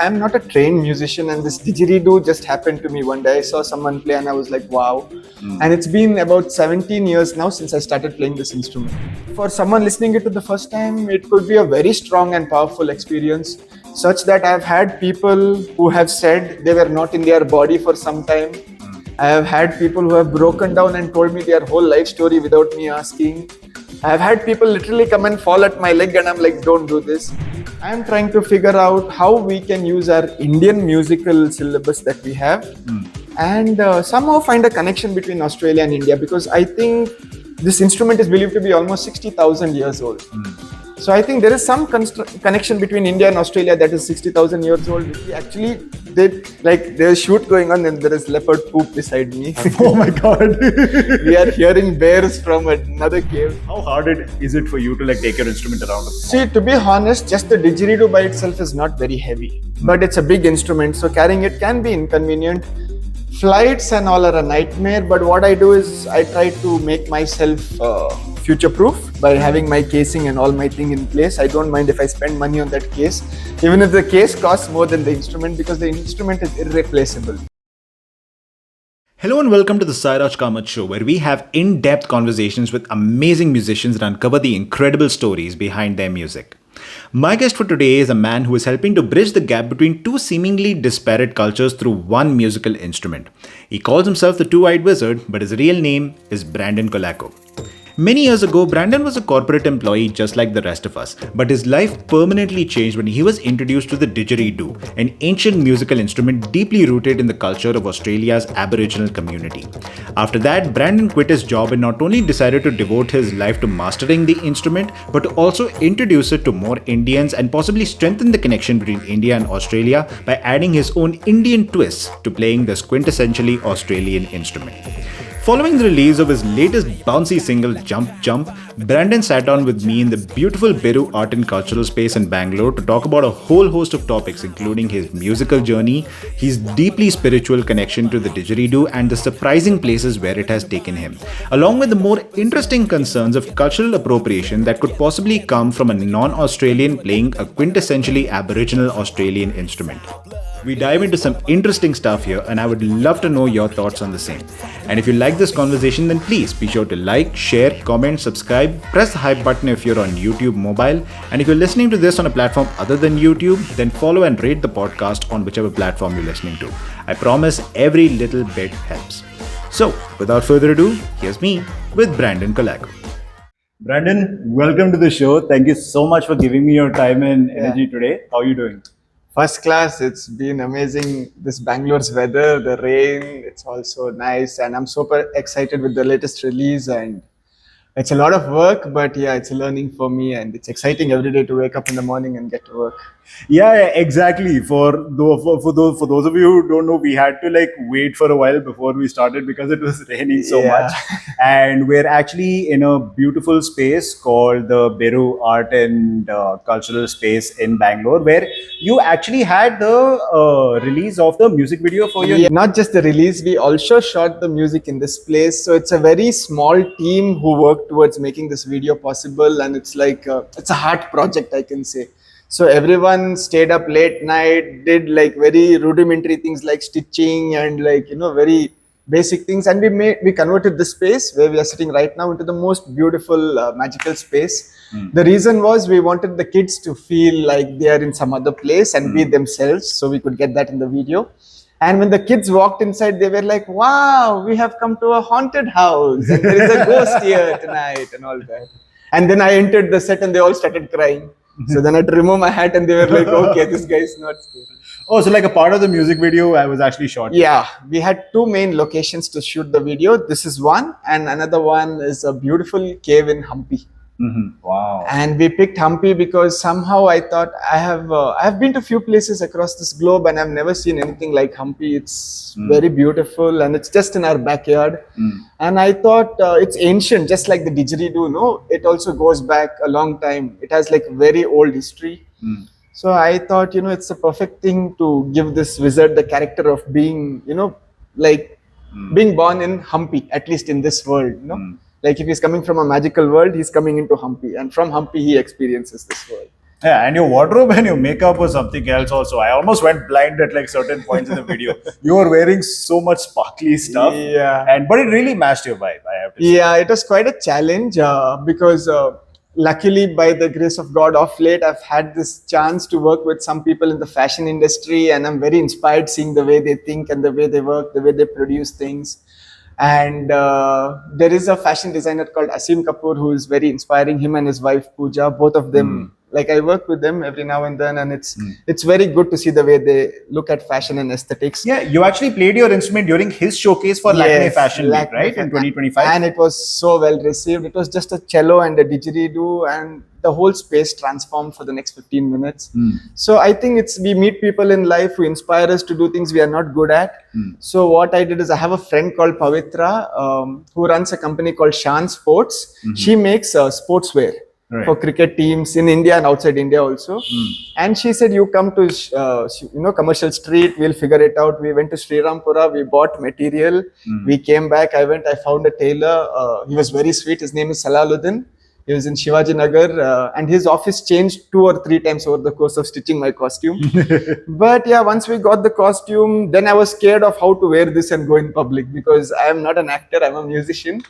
I'm not a trained musician, and this didgeridoo just happened to me one day. I saw someone play and I was like, wow. And it's been about 17 years now since I started playing this instrument. For someone listening it to the first time, it could be a very strong and powerful experience, such that I've had people who have said they were not in their body for some time. I have had people who have broken down and told me their whole life story without me asking. I have had people literally come and fall at my leg and I'm like, don't do this. I am trying to figure out how we can use our Indian musical syllabus that we have and somehow find a connection between Australia and India, because I think this instrument is believed to be almost 60,000 years old. So I think there is some connection between India and Australia that is 60,000 years old. We actually did, like, there's a shoot going on and there is leopard poop beside me. Oh my god. We are hearing bears from another cave. How hard is it for you to take your instrument around? See, to be honest, just the didgeridoo by itself is not very heavy, but it's a big instrument, so carrying it can be inconvenient. Flights and all are a nightmare, but what I do is I try to make myself future-proof by having my casing and all my thing in place. I don't mind if I spend money on that case, even if the case costs more than the instrument, because the instrument is irreplaceable. Hello and welcome to the Sairaj Kamath Show, where we have in-depth conversations with amazing musicians and uncover the incredible stories behind their music. My guest for today is a man who is helping to bridge the gap between two seemingly disparate cultures through one musical instrument. He calls himself the Two-Eyed Wizard, but his real name is Brandon Colaco. Many years ago, Brandon was a corporate employee just like the rest of us, but his life permanently changed when he was introduced to the didgeridoo, an ancient musical instrument deeply rooted in the culture of Australia's Aboriginal community. After that, Brandon quit his job and not only decided to devote his life to mastering the instrument, but to also introduce it to more Indians and possibly strengthen the connection between India and Australia by adding his own Indian twist to playing this quintessentially Australian instrument. Following the release of his latest bouncy single Jump Jump, Brandon sat down with me in the beautiful Beru Art and Cultural Space in Bangalore to talk about a whole host of topics, including his musical journey, his deeply spiritual connection to the didgeridoo, and the surprising places where it has taken him, along with the more interesting concerns of cultural appropriation that could possibly come from a non-Australian playing a quintessentially Aboriginal Australian instrument. We dive into some interesting stuff here, and I would love to know your thoughts on the same. And if you like this conversation, then please be sure to like, share, comment, subscribe, press the hype button if you're on YouTube mobile, and if you're listening to this on a platform other than YouTube, then follow and rate the podcast on whichever platform you're listening to. I promise every little bit helps. So, without further ado, here's me with Brandon Colaco. Brandon, welcome to the show. Thank you so much for giving me your time and energy today. How are you doing? First class. It's been amazing. This Bangalore's weather, the rain, it's also nice, and I'm super excited with the latest release. And it's a lot of work, but yeah, it's a learning for me, and it's exciting every day to wake up in the morning and get to work. Yeah, exactly. For those of you who don't know, we had to wait for a while before we started because it was raining so much. And we're actually in a beautiful space called the Beru Art and Cultural Space in Bangalore, where you actually had the release of the music video for your... Yeah, not just the release, we also shot the music in this place. So it's a very small team who worked towards making this video possible, and it's like it's a heart project, I can say. So everyone stayed up late night, did very rudimentary things like stitching and very basic things, and we converted the space where we are sitting right now into the most beautiful magical space. The reason was we wanted the kids to feel like they are in some other place and be themselves, so we could get that in the video. And when the kids walked inside, they were like, wow, we have come to a haunted house and there is a ghost here tonight and all that. And then I entered the set and they all started crying. So then I had to remove my hat and they were like, okay, this guy is not scary. Oh, so a part of the music video I was actually shot. Yeah, we had two main locations to shoot the video. This is one, and another one is a beautiful cave in Hampi. Wow. And we picked Hampi because somehow I thought I have been to a few places across this globe and I've never seen anything like Hampi. It's very beautiful and it's just in our backyard. And I thought it's ancient, just like the didgeridoo. No, it also goes back a long time. It has very old history. So I thought, it's the perfect thing to give this wizard the character of being, being born in Hampi, at least in this world. If he's coming from a magical world, he's coming into Hampi, and from Hampi he experiences this world. Yeah, and your wardrobe and your makeup was something else also. I almost went blind at like certain points in the video. You were wearing so much sparkly stuff. Yeah. But it really matched your vibe, I have to say. Yeah, it was quite a challenge because luckily, by the grace of God, of late, I've had this chance to work with some people in the fashion industry, and I'm very inspired seeing the way they think and the way they work, the way they produce things. And there is a fashion designer called Asim Kapoor who is very inspiring. Him and his wife Pooja, both of them. Like I work with them every now and then, and it's very good to see the way they look at fashion and aesthetics. Yeah, you actually played your instrument during his showcase for Lakme Fashion Week, Lakme right? In 2025. And it was so well received. It was just a cello and a didgeridoo, and the whole space transformed for the next 15 minutes. So I think we meet people in life who inspire us to do things we are not good at. So what I did is I have a friend called Pavitra who runs a company called Shan Sports. She makes sportswear. Right. For cricket teams in India and outside India also. And she said, you come to Commercial Street, we'll figure it out. We went to Sri Rampura, we bought material, we came back, I found a tailor. He was very sweet, his name is Salaluddin. He was in Shivaji Nagar, and his office changed 2 or 3 times over the course of stitching my costume. But yeah, once we got the costume, then I was scared of how to wear this and go in public because I am not an actor, I'm a musician.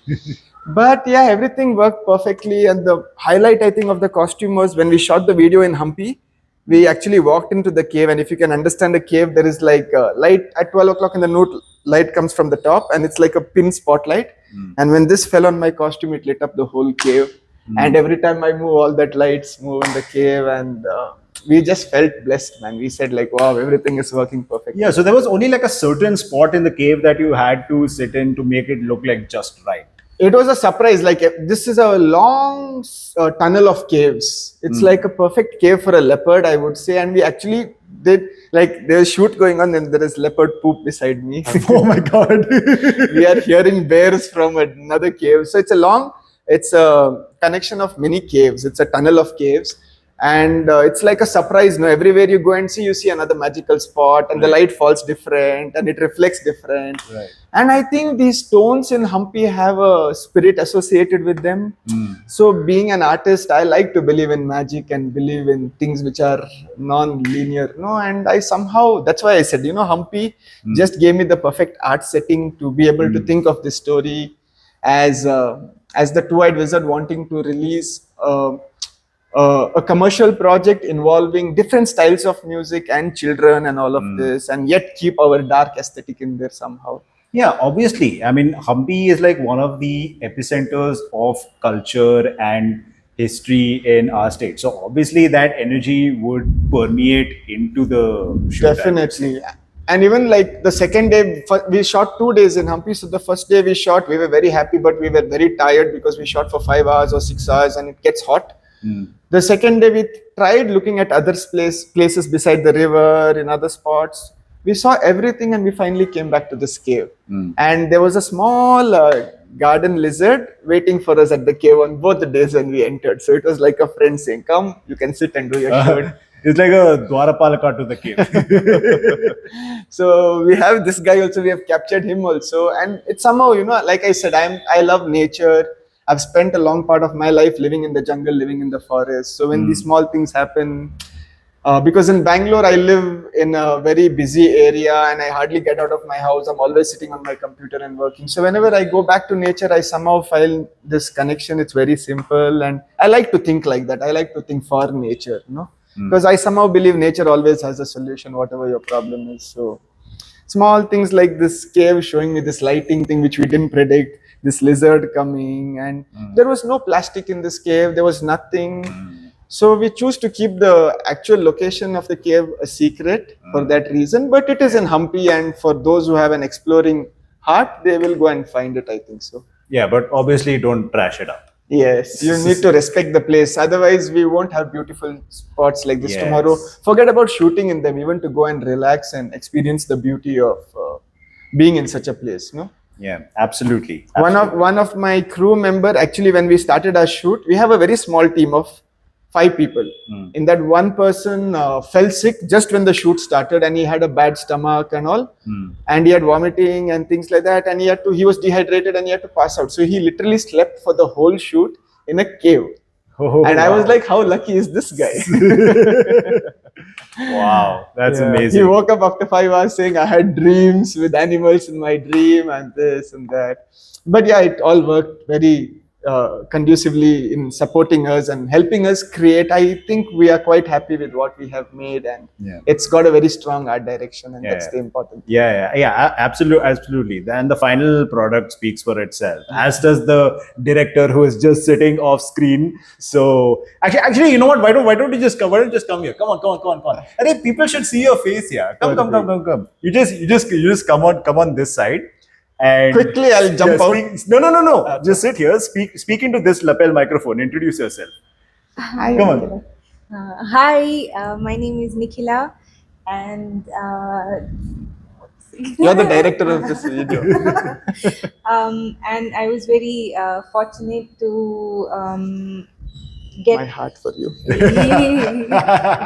But yeah, everything worked perfectly. And the highlight, I think, of the costume was when we shot the video in Hampi, we actually walked into the cave. And if you can understand the cave, there is like a light at 12 o'clock in the night, light comes from the top and it's like a pin spotlight. And when this fell on my costume, it lit up the whole cave. And every time I move, all that lights move in the cave. And we just felt blessed, man. We said like, wow, everything is working perfectly. Yeah, so there was only like a certain spot in the cave that you had to sit in to make it look like just right. It was a surprise. Like this is a long tunnel of caves. It's like a perfect cave for a leopard, I would say. And we actually did like there's shoot going on, and there is leopard poop beside me. Oh my god! We are hearing bears from another cave. So it's a connection of many caves. It's a tunnel of caves. And it's like a surprise. No, everywhere you go and see, you see another magical spot, and the light falls different, and it reflects different. Right. And I think these stones in Hampi have a spirit associated with them. So, being an artist, I like to believe in magic and believe in things which are non-linear. No, and I somehow that's why I said, Hampi just gave me the perfect art setting to be able to think of this story as the two-eyed wizard wanting to release. A commercial project involving different styles of music and children and all of this, and yet keep our dark aesthetic in there somehow. Yeah, obviously. I mean, Hampi is like one of the epicenters of culture and history in our state. So obviously that energy would permeate into the shoot. Definitely. And even like the second day, we shot 2 days in Hampi. So the first day we shot, we were very happy, but we were very tired because we shot for 5 hours or 6 hours and it gets hot. The second day we tried looking at other places beside the river, in other spots. We saw everything and we finally came back to this cave. And there was a small garden lizard waiting for us at the cave on both the days when we entered. So it was like a friend saying, come, you can sit and do your shoot. It's like a Dwarapalaka to the cave. So we have this guy also, we have captured him also. And it's somehow, like I said, I love nature. I've spent a long part of my life living in the jungle, living in the forest. So when these small things happen, because in Bangalore, I live in a very busy area and I hardly get out of my house. I'm always sitting on my computer and working. So whenever I go back to nature, I somehow find this connection. It's very simple. And I like to think like that. I like to think for nature, because I somehow believe nature always has a solution, whatever your problem is. So small things like this cave showing me this lighting thing, which we didn't predict. This lizard coming, and there was no plastic in this cave. There was nothing. So we choose to keep the actual location of the cave a secret for that reason. But it is in Hampi, and for those who have an exploring heart, they will go and find it, I think so. Yeah, but obviously don't trash it up. Yes, you need to respect the place. Otherwise, we won't have beautiful spots like this tomorrow. Forget about shooting in them, even to go and relax and experience the beauty of being in such a place, Yeah, absolutely. One of my crew member, actually, when we started our shoot, we have a very small team of 5 people. In that, one person fell sick just when the shoot started, and he had a bad stomach and all, and he had vomiting and things like that, and he was dehydrated and he had to pass out. So he literally slept for the whole shoot in a cave. Oh, And I was wow. like, how lucky is this guy? Wow, that's Yeah. He amazing. woke up after 5 hours saying, I had dreams with animals in my dream and this and that. But yeah, it all worked very conducively in supporting us and helping us create. I think we are quite happy with what we have made, and Yeah. it's got a very strong art direction, and that's Yeah. the important thing. Absolutely, absolutely. Then the final product speaks for itself, as does the director who is just sitting off screen. So actually, you know what? Why don't you just come? Why don't you just come here? Come on. I think people should see your face here. Come. You just come on this side. And Quickly, I'll jump out. No. Just sit here. Speak into this lapel microphone. Introduce yourself. Hi, Come Nikhila. on. Hi, my name is Nikhila, and You're the director of this video. and I was very fortunate to My get heart for you.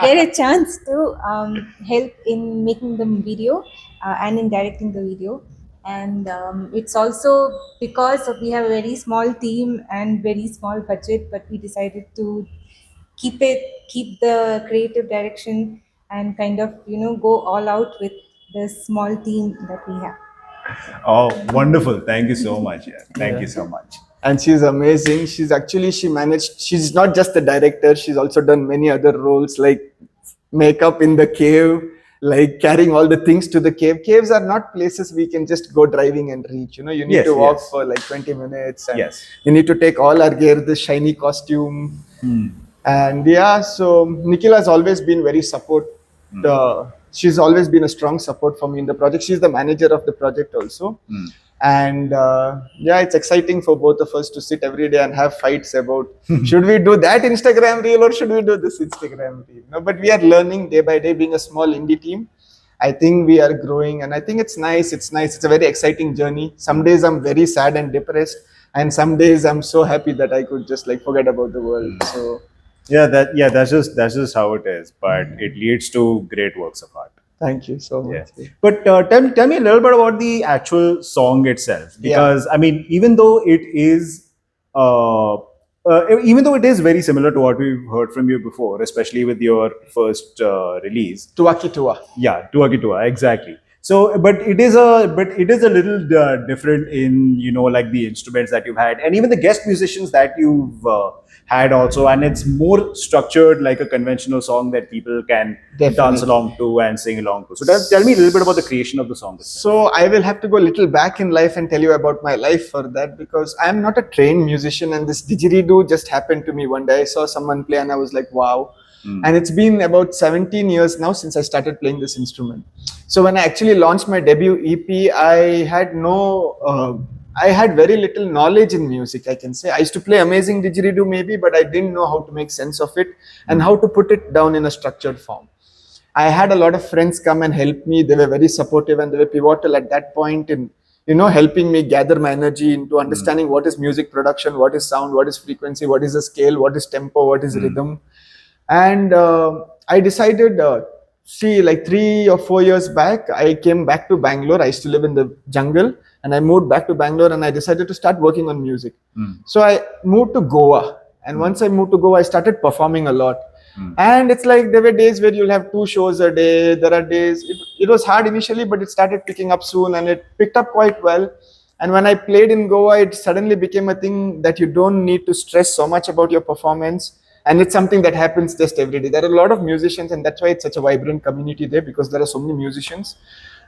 get a chance to help in making the video and in directing the video. And it's also because we have a very small team and very small budget, but we decided to keep the creative direction and kind of go all out with the small team that we have. Oh, wonderful. Thank you so much. Yeah. Thank you so much. And she's amazing. She's not just the director, she's also done many other roles like makeup in the cave, like carrying all the things to the cave. Caves are not places we can just go driving and reach. You need Yes, to walk yes. for like 20 minutes. And Yes. you need to take all our gear, the shiny costume. And yeah, so Nikhila has always been very she's always been a strong support for me in the project. She's the manager of the project also. And yeah, it's exciting for both of us to sit every day and have fights about should we do that Instagram reel or should we do this Instagram reel. No, but we are learning day by day, being a small indie team. I think we are growing, and I think it's nice. It's a very exciting journey. Some days I'm very sad and depressed, and some days I'm so happy that I could just like forget about the world. So That's just how it is. But it leads to great works of art. thank you so much. Yeah. But tell me a little bit about the actual song itself, because I mean, even though it is very similar to what we've heard from you before, especially with your first release. Tuaki Tua. Yeah, Tua, exactly. So, but it is a little different in like the instruments that you've had, and even the guest musicians that you've had also, and it's more structured like a conventional song that people can dance Definitely. along to and sing along to. So, tell me a little bit about the creation of the song itself. So I will have to go a little back in life and tell you about my life for that, because I'm not a trained musician, and this didgeridoo just happened to me one day. I saw someone play and I was like, wow. And it's been about 17 years now since I started playing this instrument. So when I actually launched my debut EP, I had very little knowledge in music, I can say. I used to play amazing didgeridoo maybe, but I didn't know how to make sense of it and how to put it down in a structured form. I had a lot of friends come and help me. They were very supportive and they were pivotal at that point in, helping me gather my energy into understanding what is music production, what is sound, what is frequency, what is the scale, what is tempo, what is rhythm. And I decided, like 3 or 4 years back, I came back to Bangalore. I used to live in the jungle and I moved back to Bangalore and I decided to start working on music. So I moved to Goa. And once I moved to Goa, I started performing a lot. And it's like there were days where you'll have 2 shows a day. There are days, it was hard initially, but it started picking up soon and it picked up quite well. And when I played in Goa, it suddenly became a thing that you don't need to stress so much about your performance. And it's something that happens just every day. There are a lot of musicians, and that's why it's such a vibrant community there, because there are so many musicians.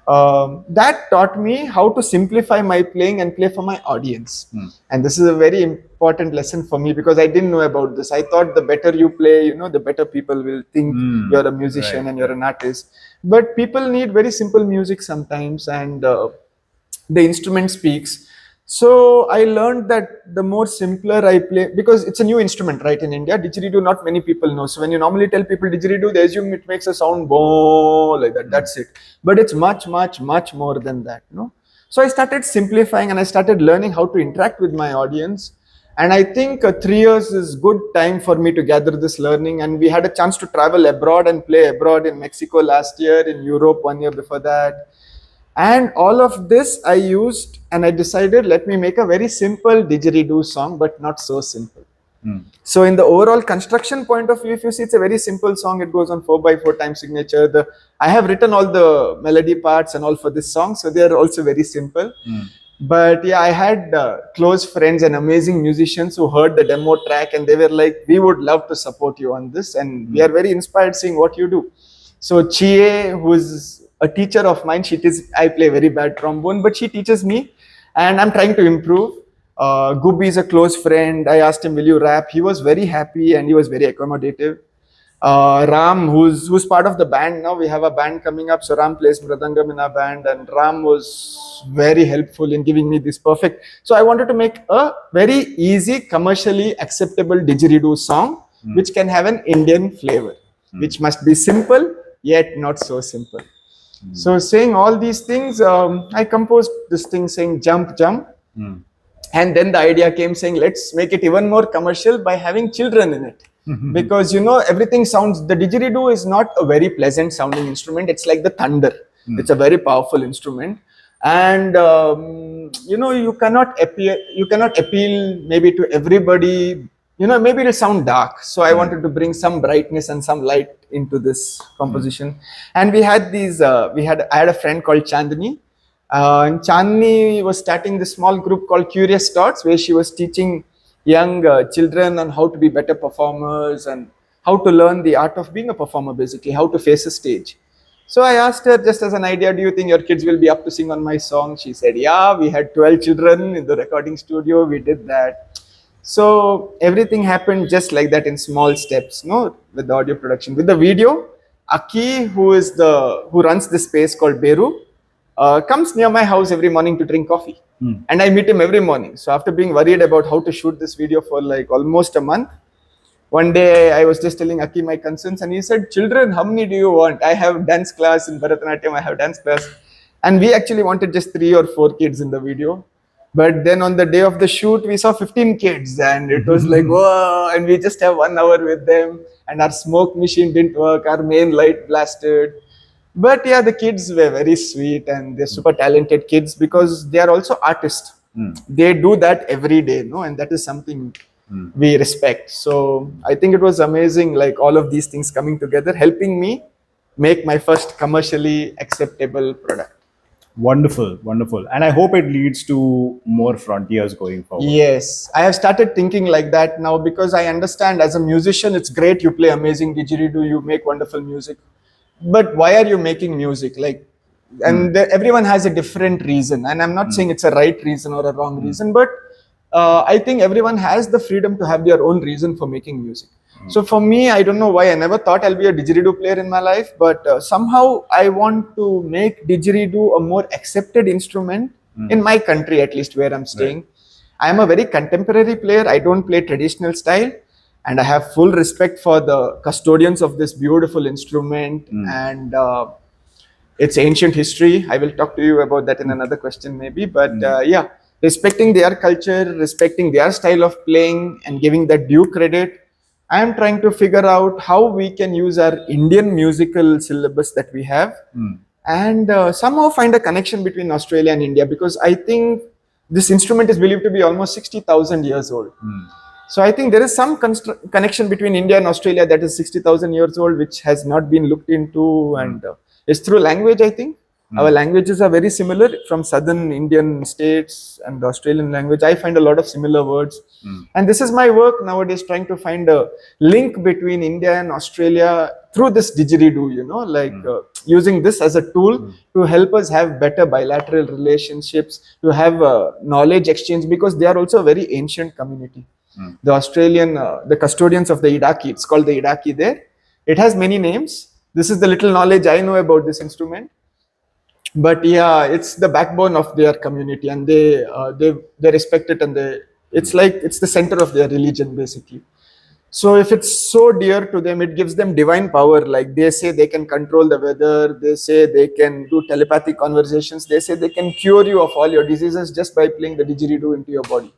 That taught me how to simplify my playing and play for my audience. And this is a very important lesson for me, because I didn't know about this. I thought the better you play, the better people will think you're a musician Right. and you're an artist. But people need very simple music sometimes, and the instrument speaks. So I learned that the more simpler I play, because it's a new instrument, right? In India, didgeridoo, not many people know. So when you normally tell people didgeridoo, they assume it makes a sound boom like that. That's it. But it's much, much, much more than that. So I started simplifying and I started learning how to interact with my audience. And I think 3 years is good time for me to gather this learning. And we had a chance to travel abroad and play abroad in Mexico last year, in Europe 1 year before that. And all of this I used, and I decided, let me make a very simple didgeridoo song, but not so simple. So in the overall construction point of view, if you see, it's a very simple song. It goes on 4/4 time signature. I have written all the melody parts and all for this song, so they are also very simple. But yeah, I had close friends and amazing musicians who heard the demo track and they were like, "We would love to support you on this, and we are very inspired seeing what you do." So Chie, who's a teacher of mine, I play very bad trombone, but she teaches me, and I'm trying to improve. Gubi is a close friend. I asked him, "Will you rap?" He was very happy and he was very accommodative. Ram, who's part of the band now, we have a band coming up. So Ram plays mridangam in our band, and Ram was very helpful in giving me this perfect. So I wanted to make a very easy, commercially acceptable didgeridoo song, which can have an Indian flavor, which must be simple yet not so simple. So saying all these things, I composed this thing saying jump, jump. And then the idea came saying, let's make it even more commercial by having children in it. Because, everything sounds, the didgeridoo is not a very pleasant sounding instrument. It's like the thunder. It's a very powerful instrument. And, you cannot appeal maybe to everybody. Maybe it'll sound dark. So I wanted to bring some brightness and some light into this composition. And we had I had a friend called Chandni. And Chandni was starting this small group called Curious Thoughts, where she was teaching young children on how to be better performers and how to learn the art of being a performer, basically, how to face a stage. So I asked her just as an idea, do you think your kids will be up to sing on my song? She said, yeah, we had 12 children in the recording studio. We did that. So everything happened just like that in small steps, with the audio production. With the video, Aki, who runs this space called Beru, comes near my house every morning to drink coffee. And I meet him every morning. So after being worried about how to shoot this video for like almost a month, one day I was just telling Aki my concerns and he said, children, how many do you want? I have dance class in Bharatanatyam, I have dance class. And we actually wanted just 3 or 4 kids in the video. But then on the day of the shoot, we saw 15 kids and it was like, whoa, and we just have 1 hour with them and our smoke machine didn't work, our main light blasted. But yeah, the kids were very sweet and they're super talented kids because they are also artists. They do that every day, and that is something we respect. So I think it was amazing, like all of these things coming together, helping me make my first commercially acceptable product. Wonderful, wonderful. And I hope it leads to more frontiers going forward. Yes, I have started thinking like that now because I understand as a musician, it's great, you play amazing didgeridoo, you make wonderful music. But why are you making music? Everyone has a different reason. And I'm not saying it's a right reason or a wrong reason, but I think everyone has the freedom to have their own reason for making music. So for me, I don't know why I never thought I'll be a didgeridoo player in my life, but somehow I want to make didgeridoo a more accepted instrument in my country, at least where I'm staying. I am a very contemporary player. I don't play traditional style. And I have full respect for the custodians of this beautiful instrument and its ancient history. I will talk to you about that in another question maybe. But yeah, respecting their culture, respecting their style of playing and giving that due credit. I am trying to figure out how we can use our Indian musical syllabus that we have and somehow find a connection between Australia and India, because I think this instrument is believed to be almost 60,000 years old. So I think there is some connection between India and Australia that is 60,000 years old, which has not been looked into, and it's through language, I think. Our languages are very similar from southern Indian states and the Australian language. I find a lot of similar words. And this is my work nowadays, trying to find a link between India and Australia through this didgeridoo, using this as a tool to help us have better bilateral relationships, to have knowledge exchange, because they are also a very ancient community. The Australian, the custodians of the Idaki, it's called the Idaki there. It has many names. This is the little knowledge I know about this instrument. But yeah, it's the backbone of their community, and they respect it, and it's the center of their religion, basically. So if it's so dear to them, it gives them divine power. Like they say they can control the weather, they say they can do telepathic conversations, they say they can cure you of all your diseases just by playing the didgeridoo into your body.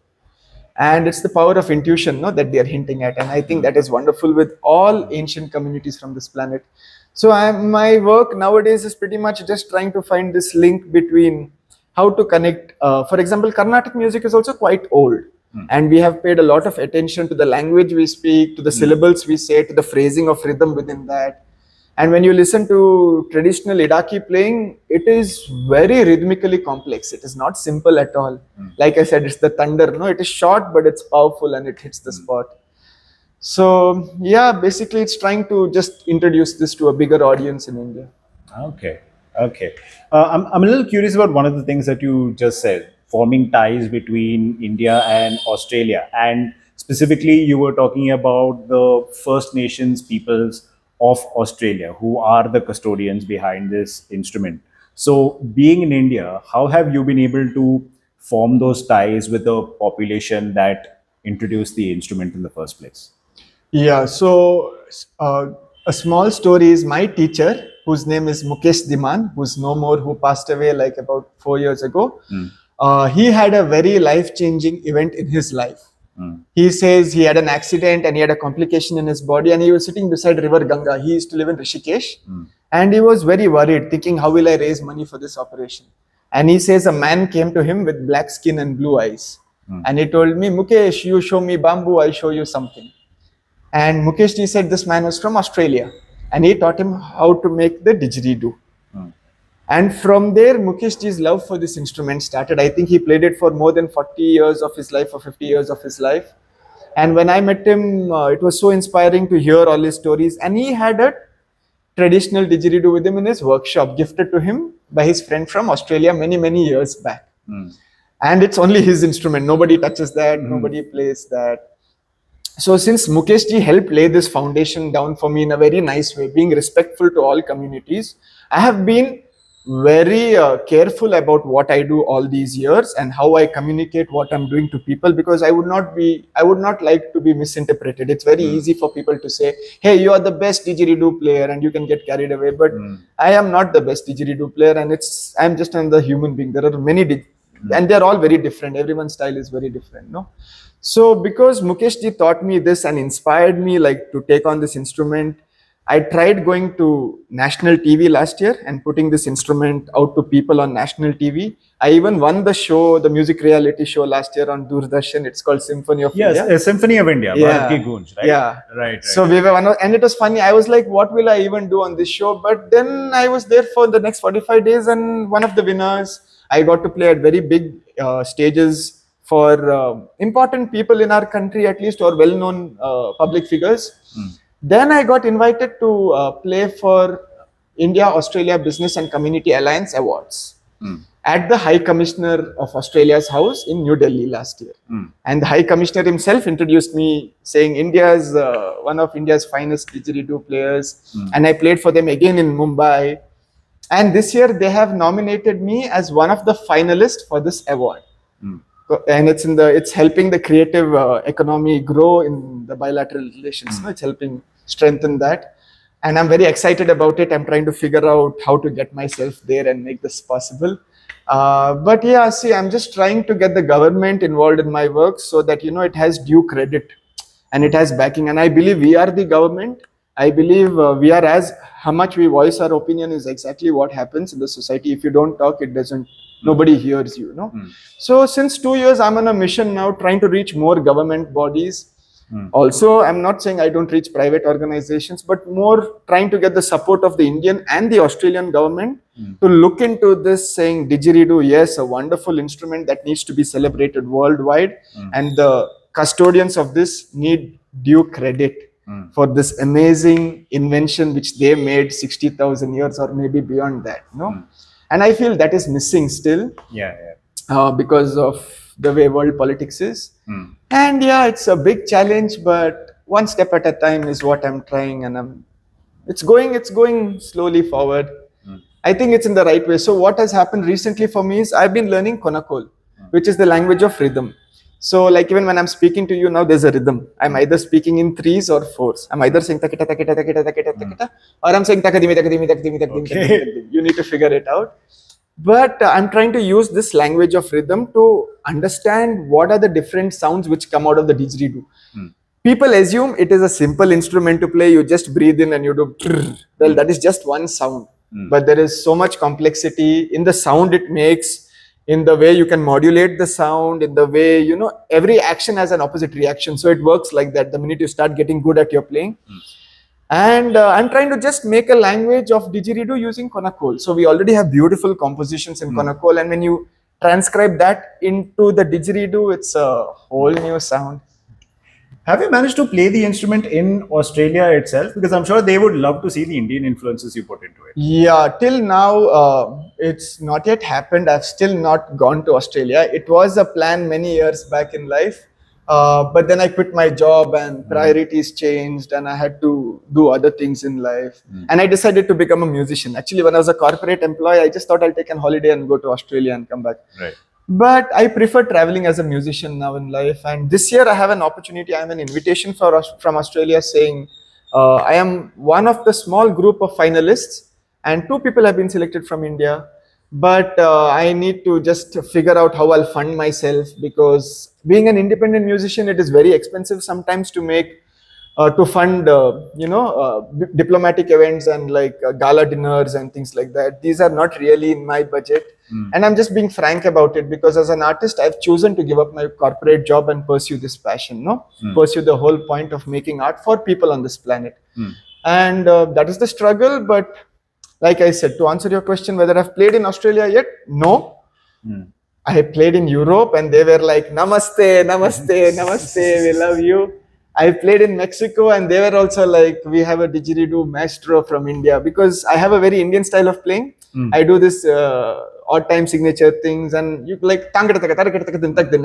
And it's the power of intuition, that they are hinting at. And I think that is wonderful with all ancient communities from this planet. So my work nowadays is pretty much just trying to find this link between how to connect. For example, Carnatic music is also quite old. And we have paid a lot of attention to the language we speak, to the syllables we say, to the phrasing of rhythm within that. And when you listen to traditional Idaki playing, it is very rhythmically complex. It is not simple at all. Like I said, it's the thunder. No, it is short, but it's powerful and it hits the spot. So yeah, basically it's trying to just introduce this to a bigger audience in India. Okay. Okay. I'm a little curious about one of the things that you just said, forming ties between India and Australia. And specifically, you were talking about the First Nations peoples of Australia, who are the custodians behind this instrument. So, being in India, how have you been able to form those ties with the population that introduced the instrument in the first place? Yeah, so a small story is my teacher, whose name is Mukesh Diman, who's no more, who passed away like about 4 years ago. He had a very life-changing event in his life. He says he had an accident and he had a complication in his body, and he was sitting beside River Ganga. He used to live in Rishikesh, and he was very worried, thinking, how will I raise money for this operation? And he says a man came to him with black skin and blue eyes. And he told me, Mukesh, you show me bamboo, I show you something. And Mukesh ji said this man was from Australia, and he taught him how to make the didgeridoo. And from there, Mukesh ji's love for this instrument started. I think he played it for more than 40 years of his life or 50 years of his life. And when I met him, it was so inspiring to hear all his stories. And he had a traditional didgeridoo with him in his workshop, gifted to him by his friend from Australia many, many years back. And it's only his instrument. Nobody touches that. Nobody plays that. So since Mukesh ji helped lay this foundation down for me in a very nice way, being respectful to all communities, I have been very careful about what I do all these years and how I communicate what I'm doing to people, because I would not like to be misinterpreted. It's very easy for people to say, hey, you are the best didgeridoo player, and you can get carried away. But I am not the best didgeridoo player, and I'm just another human being. There are many, and they're all very different. Everyone's style is very different, no? So because Mukesh ji taught me this and inspired me like to take on this instrument, I tried going to national TV last year and putting this instrument out to people on national TV. I even won the show, the music reality show last year on Doordarshan. It's called Symphony of India. Yes, Symphony of India, Bharat Ki Goonj, right? Yeah. Right. So we were and it was funny. I was like, what will I even do on this show? But then I was there for the next 45 days, and one of the winners, I got to play at very big stages for important people in our country, at least, or well-known public figures. Then I got invited to play for India-Australia Business and Community Alliance Awards at the High Commissioner of Australia's house in New Delhi last year. And the High Commissioner himself introduced me, saying India is one of India's finest didgeridoo players. And I played for them again in Mumbai. And this year they have nominated me as one of the finalists for this award. And it's helping the creative economy grow in the bilateral relations. No? It's helping strengthen that, and I'm very excited about it. I'm trying to figure out how to get myself there and make this possible. But yeah, see, I'm just trying to get the government involved in my work so that it has due credit and it has backing. And I believe we are the government. I believe we are how much we voice our opinion is exactly what happens in the society. If you don't talk, it doesn't. Nobody hears you, no? So since 2 years, I'm on a mission now trying to reach more government bodies. Also, I'm not saying I don't reach private organizations, but more trying to get the support of the Indian and the Australian government to look into this, saying didgeridoo, yes, a wonderful instrument that needs to be celebrated worldwide. And the custodians of this need due credit for this amazing invention which they made 60,000 years or maybe beyond that, no? And I feel that is missing still. Because of the way world politics is. And yeah, it's a big challenge, but one step at a time is what I'm trying, and it's going slowly forward. I think it's in the right way. So what has happened recently for me is I've been learning Colaco, which is the language of rhythm. So like even when I'm speaking to you now, there's a rhythm. I'm either speaking in 3s or 4s. I'm either saying takita takita takita takita takita, or I'm saying takadimi takadimi takadimi takadimi. You need to figure it out. But I'm trying to use this language of rhythm to understand what are the different sounds which come out of the didgeridoo. People assume it is a simple instrument to play. You just breathe in and you do. Well, that is just one sound. But there is so much complexity in the sound it makes, in the way you can modulate the sound, in the way, you know, every action has an opposite reaction. So it works like that the minute you start getting good at your playing. And I'm trying to just make a language of didgeridoo using Colaco. So we already have beautiful compositions in Colaco, and when you transcribe that into the didgeridoo, it's a whole new sound. Have you managed to play the instrument in Australia itself? Because I'm sure they would love to see the Indian influences you put into it. Yeah, till now, it's not yet happened. I've still not gone to Australia. It was a plan many years back in life. But then I quit my job and priorities changed and I had to do other things in life. And I decided to become a musician. Actually, when I was a corporate employee, I just thought I'll take a holiday and go to Australia and come back. Right. But I prefer traveling as a musician now in life. And this year I have an opportunity. I have an invitation from Australia saying, I am one of the small group of finalists and 2 people have been selected from India. But I need to just figure out how I'll fund myself, because being an independent musician, it is very expensive sometimes to make to fund diplomatic events and like gala dinners and things like that. These are not really in my budget. And I'm just being frank about it, because as an artist I've chosen to give up my corporate job and pursue this passion, pursue the whole point of making art for people on this planet. And that is the struggle. But like I said, to answer your question whether I've played in Australia yet, no. I played in Europe and they were like, namaste, namaste, namaste, we love you. I played in Mexico and they were also like, we have a didgeridoo maestro from India, because I have a very Indian style of playing. I do this odd time signature things, and you like, I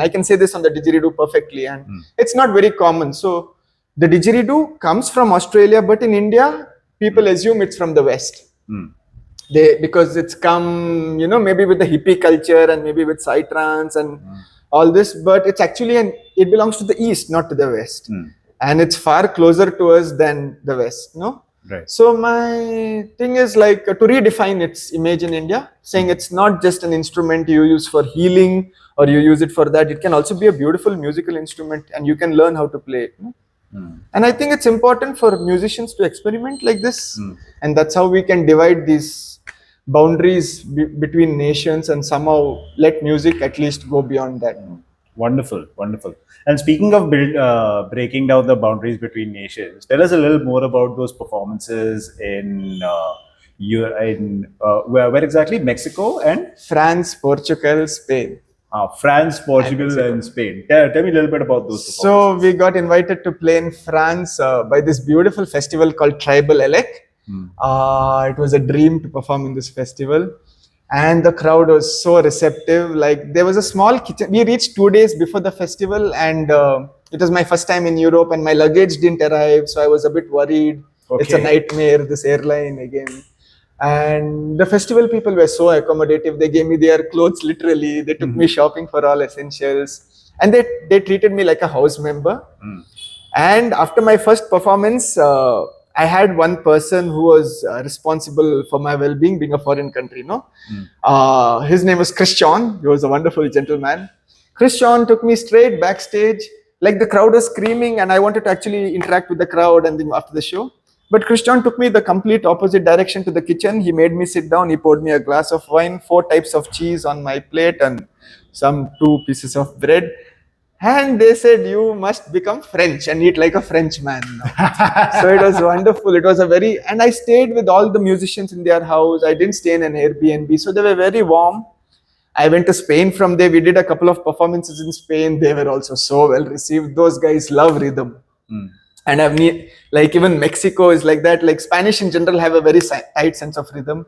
can say this on the didgeridoo perfectly, and it's not very common. So the didgeridoo comes from Australia, but in India, people assume it's from the West. Because it's come, maybe with the hippie culture and maybe with psytrance and all this, but it's actually it belongs to the East, not to the West. And it's far closer to us than the West, no? Right. So my thing is like to redefine its image in India, saying it's not just an instrument you use for healing or you use it for that. It can also be a beautiful musical instrument and you can learn how to play it. And I think it's important for musicians to experiment like this. And that's how we can divide these boundaries between nations and somehow let music at least go beyond that. Wonderful, wonderful. And speaking of breaking down the boundaries between nations, tell us a little more about those performances in where exactly? Mexico and France, Portugal, Spain. France, Portugal, and Spain. Tell me a little bit about those performances. So we got invited to play in France by this beautiful festival called Tribal Elec. It was a dream to perform in this festival. And the crowd was so receptive. Like there was a small kitchen. We reached 2 days before the festival, and it was my first time in Europe, and my luggage didn't arrive, so I was a bit worried. Okay. It's a nightmare, this airline again. And the festival people were so accommodative. They gave me their clothes literally. They took me shopping for all essentials, and they treated me like a house member. And after my first performance, I had one person who was responsible for my well-being, being a foreign country, his name was Christian. He was a wonderful gentleman. Christian took me straight backstage. Like the crowd was screaming and I wanted to actually interact with the crowd and then after the show. But Christian took me the complete opposite direction to the kitchen. He made me sit down. He poured me a glass of wine, 4 types of cheese on my plate and some 2 pieces of bread. And they said, you must become French and eat like a Frenchman now. So it was wonderful. It was and I stayed with all the musicians in their house. I didn't stay in an Airbnb. So they were very warm. I went to Spain from there. We did a couple of performances in Spain. They were also so well received. Those guys love rhythm. And like even Mexico is like that. Like Spanish in general have a very tight sense of rhythm.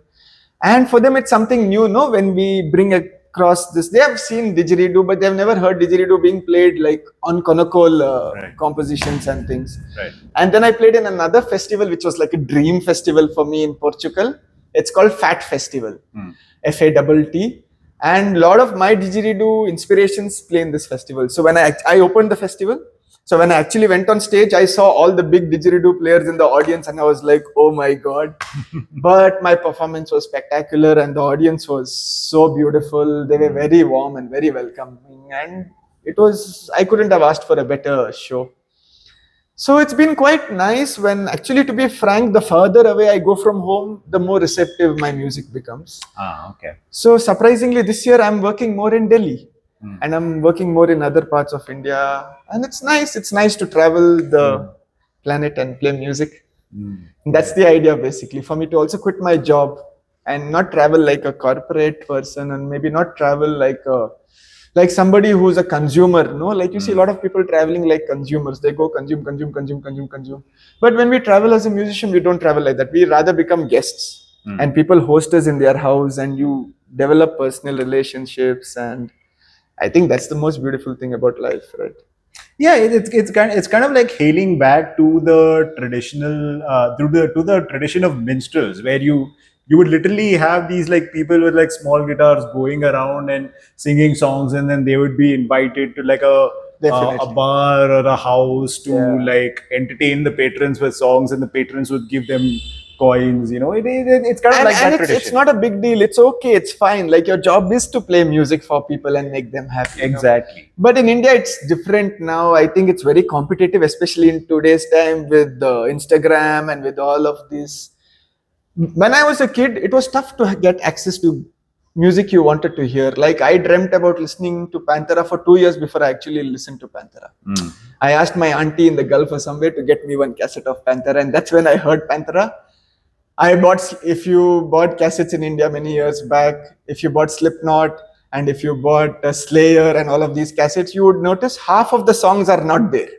And for them, it's something new, when we bring across this. They have seen didgeridoo, but they have never heard didgeridoo being played like on Colaco compositions and things. Right. And then I played in another festival, which was like a dream festival for me in Portugal. It's called FAT Festival, FATT. And a lot of my didgeridoo inspirations play in this festival. So when I opened the festival, so when I actually went on stage, I saw all the big didgeridoo players in the audience and I was like, oh my God. But my performance was spectacular and the audience was so beautiful. They were very warm and very welcoming. And I couldn't have asked for a better show. So it's been quite nice when, actually, to be frank, the further away I go from home, the more receptive my music becomes. Okay. So surprisingly, this year I'm working more in Delhi, and I'm working more in other parts of India, and it's nice. It's nice to travel the planet and play music. And that's the idea, basically, for me to also quit my job and not travel like a corporate person, and maybe not travel like somebody who's a consumer. No, like you see a lot of people traveling like consumers. They go consume, consume, consume, consume, consume. But when we travel as a musician, we don't travel like that. We rather become guests, and people host us in their house, and you develop personal relationships. And I think that's the most beautiful thing about life, right? Yeah, it's kind of like hailing back to the traditional to the tradition of minstrels, where you would literally have these like people with like small guitars going around and singing songs, and then they would be invited to like a Definitely. bar or a house to Yeah. like entertain the patrons with songs, and the patrons would give them coins. It's kind of And, like and that it's tradition. not a big deal. It's okay. It's fine. Like, your job is to play music for people and make them happy. Exactly. But in India, it's different now. I think it's very competitive, especially in today's time with Instagram and with all of this. When I was a kid, it was tough to get access to music you wanted to hear. Like, I dreamt about listening to Pantera for 2 years before I actually listened to Pantera. I asked my auntie in the Gulf or somewhere to get me one cassette of Pantera, and that's when I heard Pantera. If you bought cassettes in India many years back, if you bought Slipknot and if you bought Slayer and all of these cassettes, you would notice half of the songs are not there.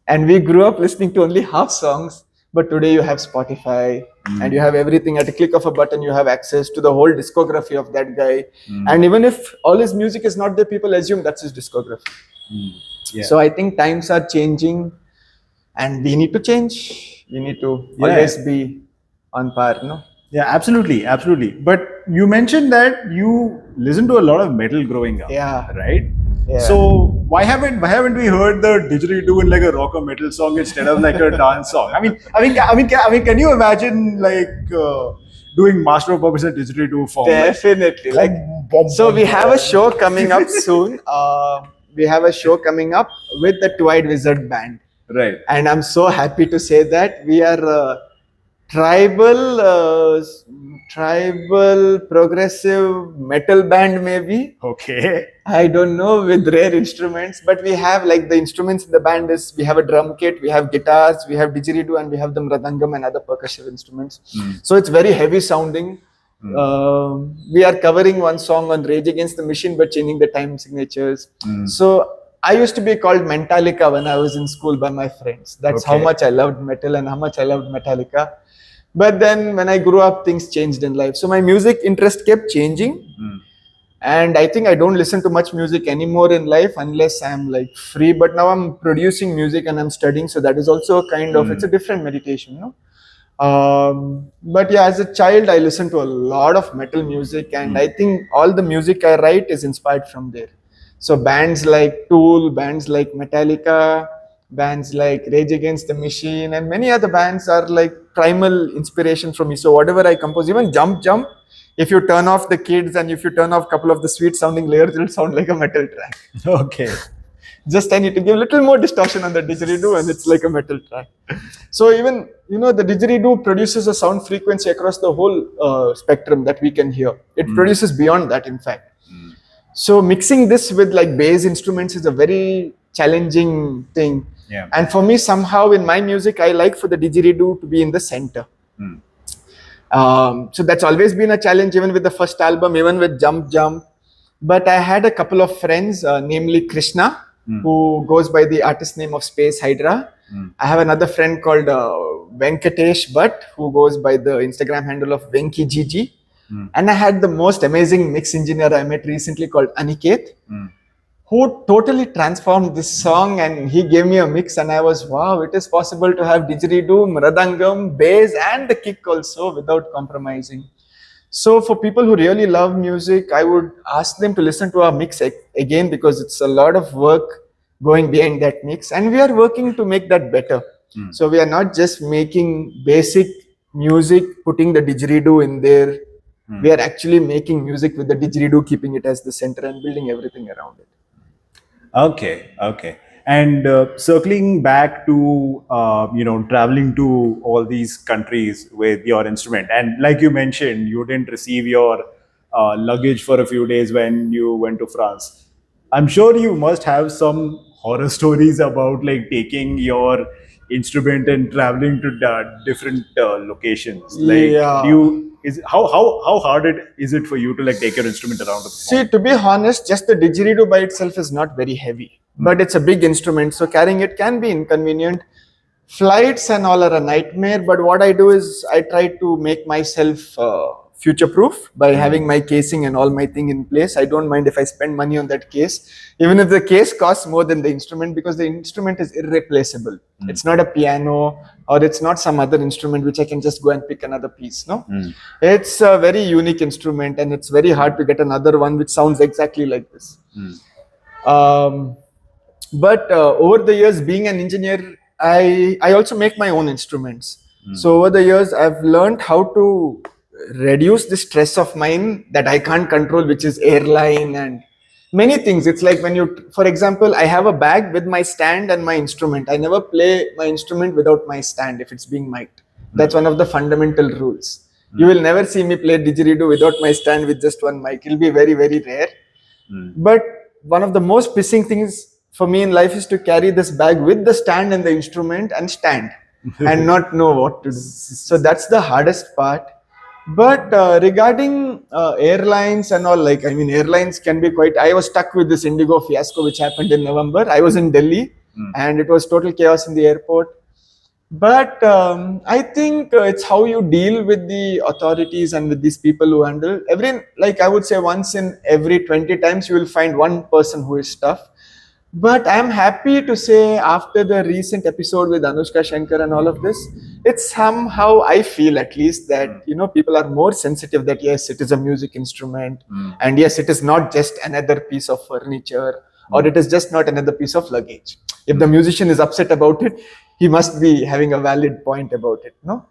And we grew up listening to only half songs, but today you have Spotify and you have everything at a click of a button. You have access to the whole discography of that guy. And even if all his music is not there, people assume that's his discography. Yeah. So I think times are changing, and we need to change. We need to Yeah. always be on par, no? Yeah, absolutely, absolutely. But you mentioned that you listen to a lot of metal growing up. Yeah. Right? Yeah. So why haven't we heard the didgeridoo in like a rock or metal song instead of like a dance song? Can you imagine like doing Master of Puppets and didgeridoo form? Definitely. So we have a show coming up soon. We have a show coming up with the Two-Eyed Wizard Band. Right. And I'm so happy to say that we are tribal progressive metal band, maybe. Okay. I don't know, with rare instruments, but we have, like, the instruments in the band is, we have a drum kit, we have guitars, we have didgeridoo, and we have the mridangam and other percussive instruments. So it's very heavy sounding. We are covering one song on Rage Against the Machine, but changing the time signatures. So I used to be called Metallica when I was in school by my friends. That's how Okay. much I loved metal and how much I loved Metallica. But then when I grew up, things changed in life. So my music interest kept changing. And I think I don't listen to much music anymore in life unless I'm like free. But now I'm producing music and I'm studying. So that is also a kind of, it's a different meditation, no? But yeah, as a child, I listened to a lot of metal music, and I think all the music I write is inspired from there. So bands like Tool, bands like Metallica, bands like Rage Against the Machine, and many other bands are like primal inspiration for me. So whatever I compose, even Jump Jump, if you turn off the kids and if you turn off a couple of the sweet sounding layers, it'll sound like a metal track. Okay. Just I need to give a little more distortion on the didgeridoo and it's like a metal track. So even, the didgeridoo produces a sound frequency across the whole spectrum that we can hear. It produces beyond that, in fact. So mixing this with like bass instruments is a very challenging thing. Yeah. And for me, somehow in my music, I like for the didgeridoo to be in the center. So that's always been a challenge, even with the first album, even with Jump Jump. But I had a couple of friends, namely Krishna, who goes by the artist name of Space Hydra. I have another friend called Venkatesh Bhatt, who goes by the Instagram handle of Venki Gigi. And I had the most amazing mix engineer I met recently called Aniket, who totally transformed this song, and he gave me a mix and I was, wow, it is possible to have didgeridoo, mridangam, bass and the kick also without compromising. So for people who really love music, I would ask them to listen to our mix again, because it's a lot of work going behind that mix, and we are working to make that better. So we are not just making basic music, putting the didgeridoo in there. We are actually making music with the didgeridoo, keeping it as the center and building everything around it. Okay. And circling back to traveling to all these countries with your instrument, and like you mentioned, you didn't receive your luggage for a few days when you went to France. I'm sure you must have some horror stories about like taking your instrument and traveling to different locations. Like, do Yeah. you is how hard is it for you to like take your instrument around the See, to be honest, just the didgeridoo by itself is not very heavy, but it's a big instrument, so carrying it can be inconvenient. Flights and all are a nightmare, but what I do is I try to make myself future proof by having my casing and all my thing in place. I don't mind if I spend money on that case, even if the case costs more than the instrument, because the instrument is irreplaceable. It's not a piano or it's not some other instrument which I can just go and pick another piece. No, it's a very unique instrument, and it's very hard to get another one which sounds exactly like this. Um, but over the years, being an engineer, I also make my own instruments. So over the years, I've learned how to reduce the stress of mine that I can't control, which is airline and many things. It's like when you, for example, I have a bag with my stand and my instrument. I never play my instrument without my stand if it's being mic'd. That's one of the fundamental rules. You will never see me play didgeridoo without my stand with just one mic. It'll be very, very rare. But one of the most pissing things for me in life is to carry this bag with the stand and the instrument and stand and not know what to do. So that's the hardest part. But regarding airlines and all, like, I mean, airlines can be quite. I was stuck with this Indigo fiasco which happened in November. I was in Delhi and it was total chaos in the airport. But I think it's how you deal with the authorities and with these people who handle like I would say once in every 20 times you will find one person who is tough. But I'm happy to say after the recent episode with Anushka Shankar and all of this, it's somehow I feel at least that people are more sensitive that yes, it is a music instrument, and yes, it is not just another piece of furniture or it is just not another piece of luggage. If the musician is upset about it, he must be having a valid point about it, no?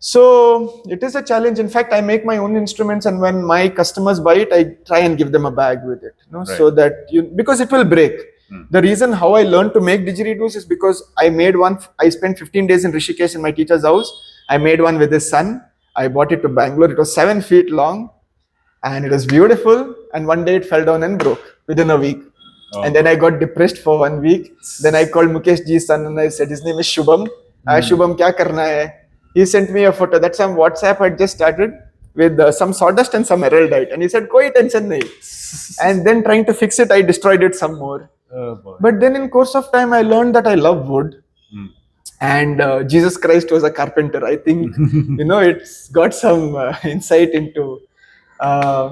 So it is a challenge. In fact, I make my own instruments, and when my customers buy it, I try and give them a bag with it, so that because it will break. The reason how I learned to make didgeridoos is because I made one. I spent 15 days in Rishikesh in my teacher's house. I made one with his son. I bought it to Bangalore. It was 7 feet long, and it was beautiful. And one day it fell down and broke within a week. And then I got depressed for 1 week. Then I called Mukesh ji's son and I said, his name is Shubham. Shubham, kya karna hai? He sent me a photo. That's some WhatsApp I just started with some sawdust and some araldite. And he said, koi tension nahi. And then trying to fix it, I destroyed it some more. But then in course of time, I learned that I love wood. And Jesus Christ was a carpenter. I think, it's got some insight into...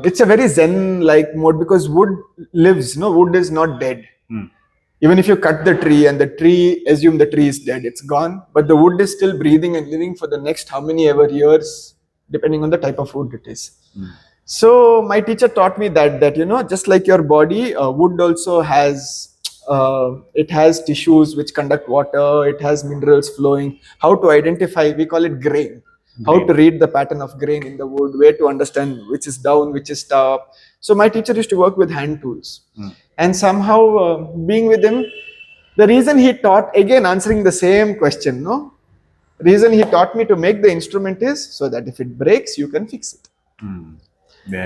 it's a very Zen-like mode because wood lives. Wood is not dead. Even if you cut the tree and the tree, assume the tree is dead, it's gone. But the wood is still breathing and living for the next how many ever years, depending on the type of wood it is. So my teacher taught me that just like your body, wood also has it has tissues which conduct water. It has minerals flowing. How to identify? We call it grain. How to read the pattern of grain in the wood, where to understand which is down, which is top. So my teacher used to work with hand tools. And somehow being with him, the reason he taught, again answering the same question, reason he taught me to make the instrument is so that if it breaks, you can fix it.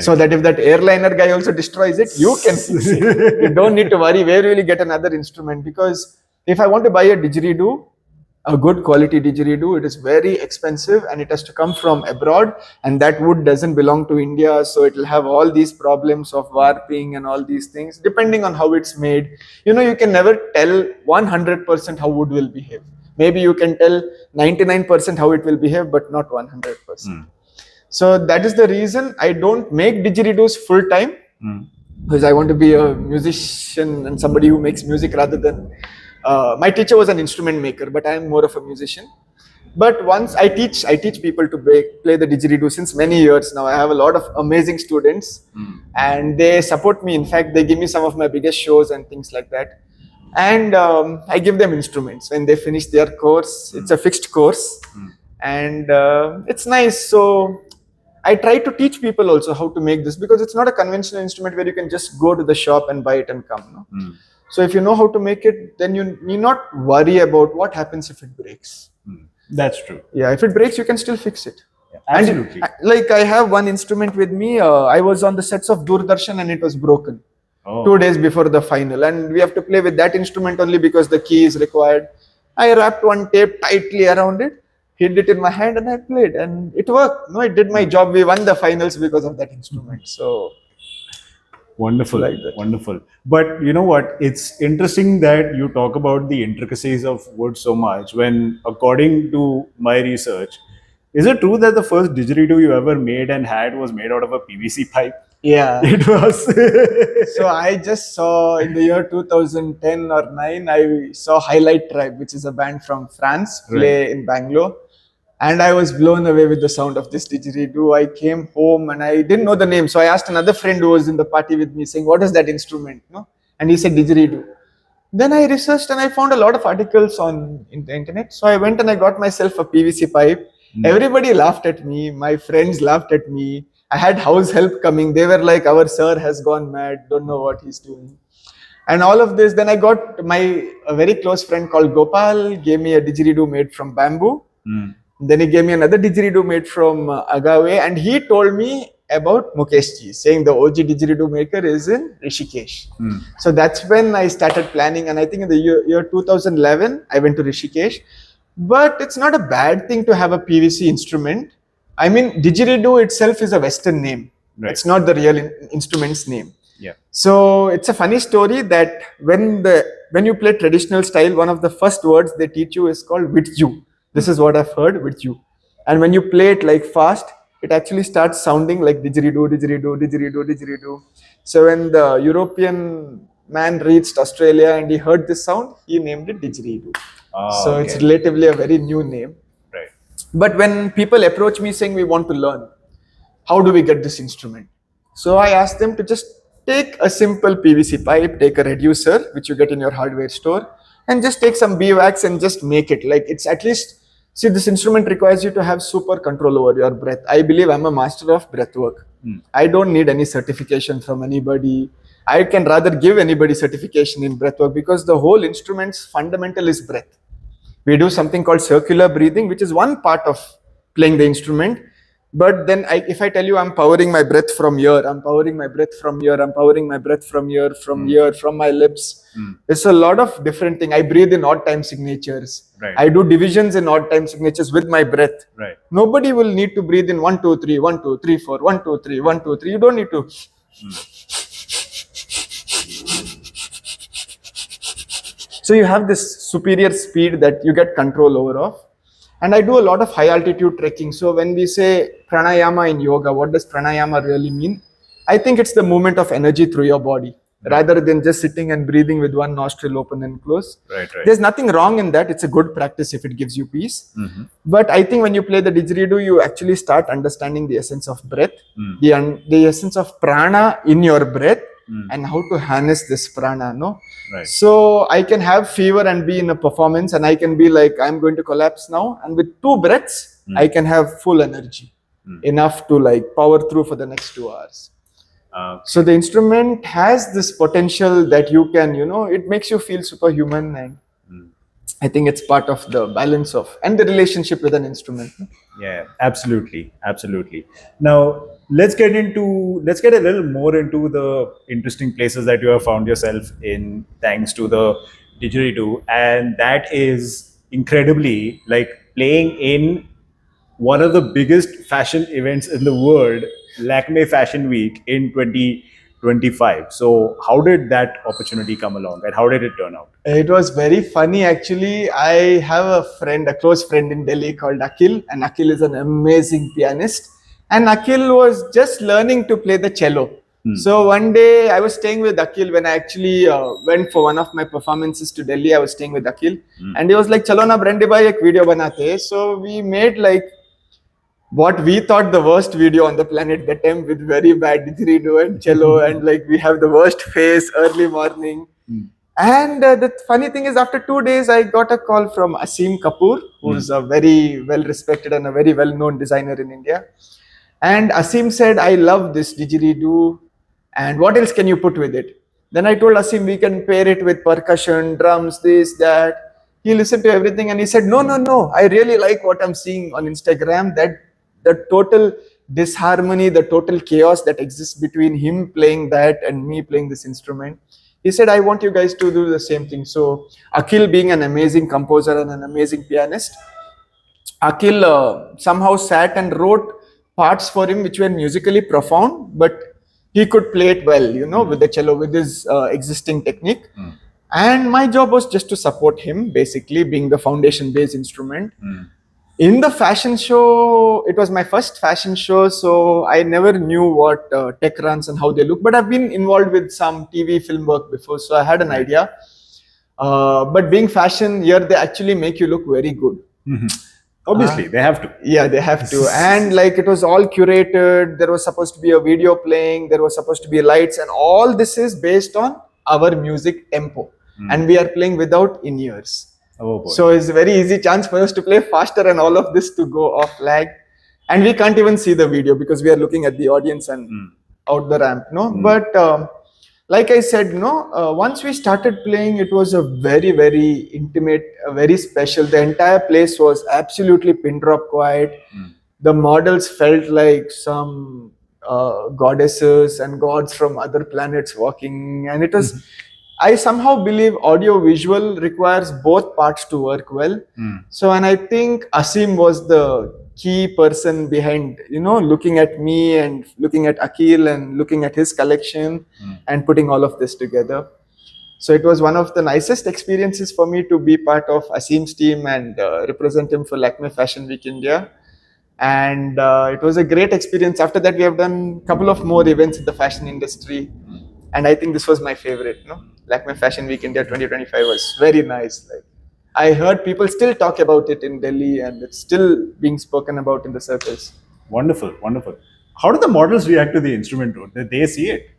So that if that airliner guy also destroys it, you can fix it. You don't need to worry where will you get another instrument, because if I want to buy a didgeridoo, a good quality didgeridoo, it is very expensive and it has to come from abroad, and that wood doesn't belong to India, so it will have all these problems of warping and all these things depending on how it's made. You can never tell 100% how wood will behave. Maybe you can tell 99% how it will behave, but not 100%. So that is the reason I don't make didgeridoos full time, because I want to be a musician and somebody who makes music rather than... my teacher was an instrument maker, but I am more of a musician. But once I teach people to play the didgeridoo since many years now. I have a lot of amazing students, and they support me. In fact, they give me some of my biggest shows and things like that. And I give them instruments when they finish their course. It's a fixed course, and it's nice. So I try to teach people also how to make this, because it's not a conventional instrument where you can just go to the shop and buy it and come. So if you know how to make it, then you need not worry about what happens if it breaks. That's true. Yeah, if it breaks, you can still fix it. Absolutely. And, like I have one instrument with me. I was on the sets of Doordarshan and it was broken. Oh. 2 days before the final, and we have to play with that instrument only because the key is required. I wrapped one tape tightly around it, hid it in my hand, and I played, and it worked. No, it did my job. We won the finals because of that instrument. So Wonderful, like that. wonderful. But you know what? It's interesting that you talk about the intricacies of wood so much when, according to my research, is it true that the first didgeridoo you ever made and had was made out of a PVC pipe? yeah. It was. So I just saw in the year 2010 or 9, I saw Highlight Tribe, which is a band from France, play in Bangalore. And I was blown away with the sound of this didgeridoo. I came home and I didn't know the name. So I asked another friend who was in the party with me saying, what is that instrument? No? And he said didgeridoo. Then I researched and I found a lot of articles on the internet. So I went and I got myself a PVC pipe. Everybody laughed at me. My friends laughed at me. I had house help coming. They were like, our sir has gone mad. Don't know what he's doing. And all of this. Then I got a very close friend called Gopal, gave me a didgeridoo made from bamboo. Then he gave me another didgeridoo made from agave. And he told me about Mukeshji, saying the OG didgeridoo maker is in Rishikesh. So that's when I started planning. And I think in the year 2011, I went to Rishikesh. But it's not a bad thing to have a PVC instrument. I mean, didgeridoo itself is a Western name. Right. It's not the real instrument's name. Yeah. So it's a funny story that when you play traditional style, one of the first words they teach you is called vidju. This is what I've heard, vidju. And when you play it like fast, it actually starts sounding like didgeridoo, didgeridoo, didgeridoo, didgeridoo. So when the European man reached Australia and he heard this sound, he named it didgeridoo. So okay. it's relatively a very new name. Right. But when people approach me saying we want to learn, how do we get this instrument? So I ask them to just take a simple PVC pipe, take a reducer, which you get in your hardware store, and just take some beeswax and just make it. Like it's at least, see, this instrument requires you to have super control over your breath. I believe I'm a master of breath work. I don't need any certification from anybody. I can rather give anybody certification in breath work because the whole instrument's fundamental is breath. We do something called circular breathing, which is one part of playing the instrument. But then if I tell you I'm powering my breath from here, I'm powering my breath from here, I'm powering my breath from here, from my lips. It's a lot of different things. I breathe in odd time signatures. Right. I do divisions in odd time signatures with my breath. Right. Nobody will need to breathe in 1, 2, 3, 1, 2, 3, 4, 1, 2, 3, 1, 2, 3. You don't need to. So you have this superior speed that you get control over of. And I do a lot of high altitude trekking. So when we say pranayama in yoga, what does pranayama really mean? I think it's the movement of energy through your body rather than just sitting and breathing with one nostril open and closed. Right. There's nothing wrong in that. It's a good practice if it gives you peace. But I think when you play the didgeridoo, you actually start understanding the essence of breath, the essence of prana in your breath, and how to harness this prana. No. Right. So I can have fever and be in a performance, and I can be like, I'm going to collapse now. And with 2 breaths, I can have full energy, enough to like power through for the next 2 hours. So the instrument has this potential that you can, it makes you feel superhuman, and I think it's part of the balance of and the relationship with an instrument. Yeah, absolutely. Now let's get a little more into the interesting places that you have found yourself in thanks to the didgeridoo, and that is incredibly like playing in one of the biggest fashion events in the world, Lakme Fashion Week in 2025. So how did that opportunity come along and how did it turn out? It was very funny actually. I have a close friend in Delhi called Akhil, and Akhil is an amazing pianist. And Akhil was just learning to play the cello. So one day I was staying with Akhil when I actually went for one of my performances to Delhi. I was staying with Akhil, and he was like, "Chalo na Brandy bhai, ek video banate." So we made like what we thought the worst video on the planet that time, with very bad didgeridoo and cello, and like we have the worst face early morning. And the funny thing is, after 2 days, I got a call from Asim Kapoor, who's a very well respected and a very well known designer in India. And Asim said, "I love this didgeridoo, and what else can you put with it?" Then I told Asim we can pair it with percussion, drums, this, that. He listened to everything and he said, no, no, no. I really like what I'm seeing on Instagram. That the total disharmony, the total chaos that exists between him playing that and me playing this instrument. He said, I want you guys to do the same thing. So Akhil, being an amazing composer and an amazing pianist, Akhil somehow sat and wrote parts for him which were musically profound, but he could play it well, with the cello, with his existing technique. And my job was just to support him, basically being the foundation based instrument. In the fashion show, it was my first fashion show, so I never knew what tech runs and how they look, but I've been involved with some TV film work before, so I had an idea. But being fashion, here they actually make you look very good. Obviously, they have to. Yeah, they have to. And like it was all curated. There was supposed to be a video playing. There was supposed to be lights. And all this is based on our music tempo. And we are playing without in-ears. Oh boy. So it's a very easy chance for us to play faster and all of this to go off lag. And we can't even see the video because we are looking at the audience and out the ramp. But like I said, once we started playing, it was a very, very intimate, very special. The entire place was absolutely pin drop quiet. The models felt like some goddesses and gods from other planets walking. And it was, I somehow believe audio visual requires both parts to work well. So, and I think Asim was the key person behind, looking at me and looking at Akhil and looking at his collection and putting all of this together. So it was one of the nicest experiences for me to be part of Asim's team and represent him for Lakme Fashion Week India. And it was a great experience. After that, we have done a couple of more events in the fashion industry. And I think this was my favorite, Lakme Fashion Week India 2025 was very nice. Like, I heard people still talk about it in Delhi and it's still being spoken about in the circles. Wonderful, wonderful. How do the models react to the instrument? Did they see it?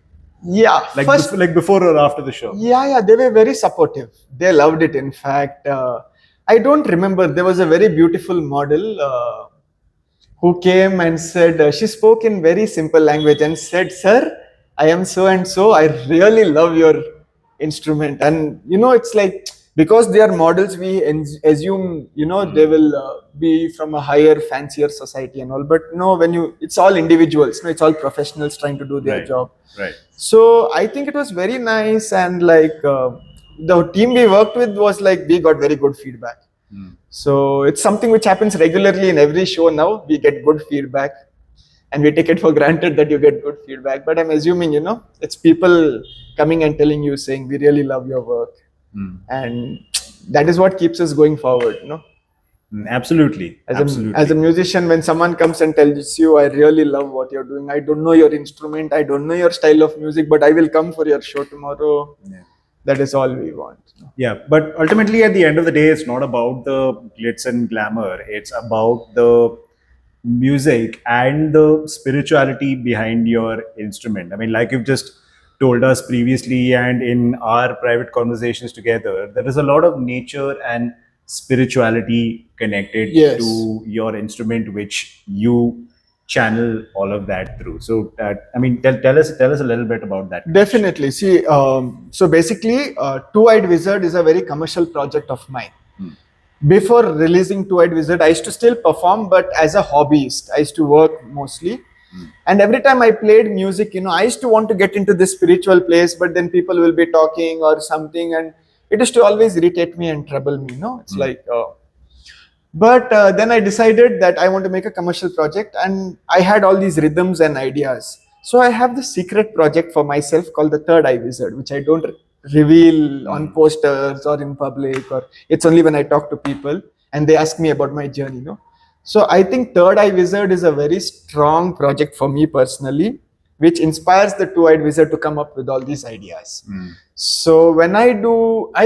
Yeah, Like, first, like before or after the show? yeah, they were very supportive. They loved it. In fact, I don't remember. There was a very beautiful model who came and said, she spoke in very simple language and said, "Sir, I am so and so. I really love your instrument." And it's like, because they are models, we assume, they will be from a higher, fancier society and all. But no, it's all individuals. It's all professionals trying to do their job. Right. So I think it was very nice. And like the team we worked with was like, we got very good feedback. So it's something which happens regularly in every show now. We get good feedback. And we take it for granted that you get good feedback. But I'm assuming, it's people coming and telling you, saying, we really love your work. And that is what keeps us going forward, Absolutely. Absolutely. As a musician, when someone comes and tells you, I really love what you're doing. I don't know your instrument. I don't know your style of music, but I will come for your show tomorrow. Yeah. That is all we want. Yeah, but ultimately at the end of the day, it's not about the glitz and glamour. It's about the music and the spirituality behind your instrument. I mean, like you've just told us previously and in our private conversations together, there is a lot of nature and spirituality connected to your instrument, which you channel all of that through. So tell us a little bit about that. Definitely. See, so basically Two-Eyed Wizard is a very commercial project of mine. Before releasing Two-Eyed Wizard, I used to still perform, but as a hobbyist. I used to work mostly. And every time I played music, I used to want to get into this spiritual place, but then people will be talking or something, and it used to always irritate me and trouble me. It's like, but then I decided that I want to make a commercial project, and I had all these rhythms and ideas. So I have this secret project for myself called the Third Eye Wizard, which I don't reveal on posters or in public, or it's only when I talk to people and they ask me about my journey. So I think Third Eye Wizard is a very strong project for me personally, which inspires the Two-Eyed Wizard to come up with all these ideas. So when I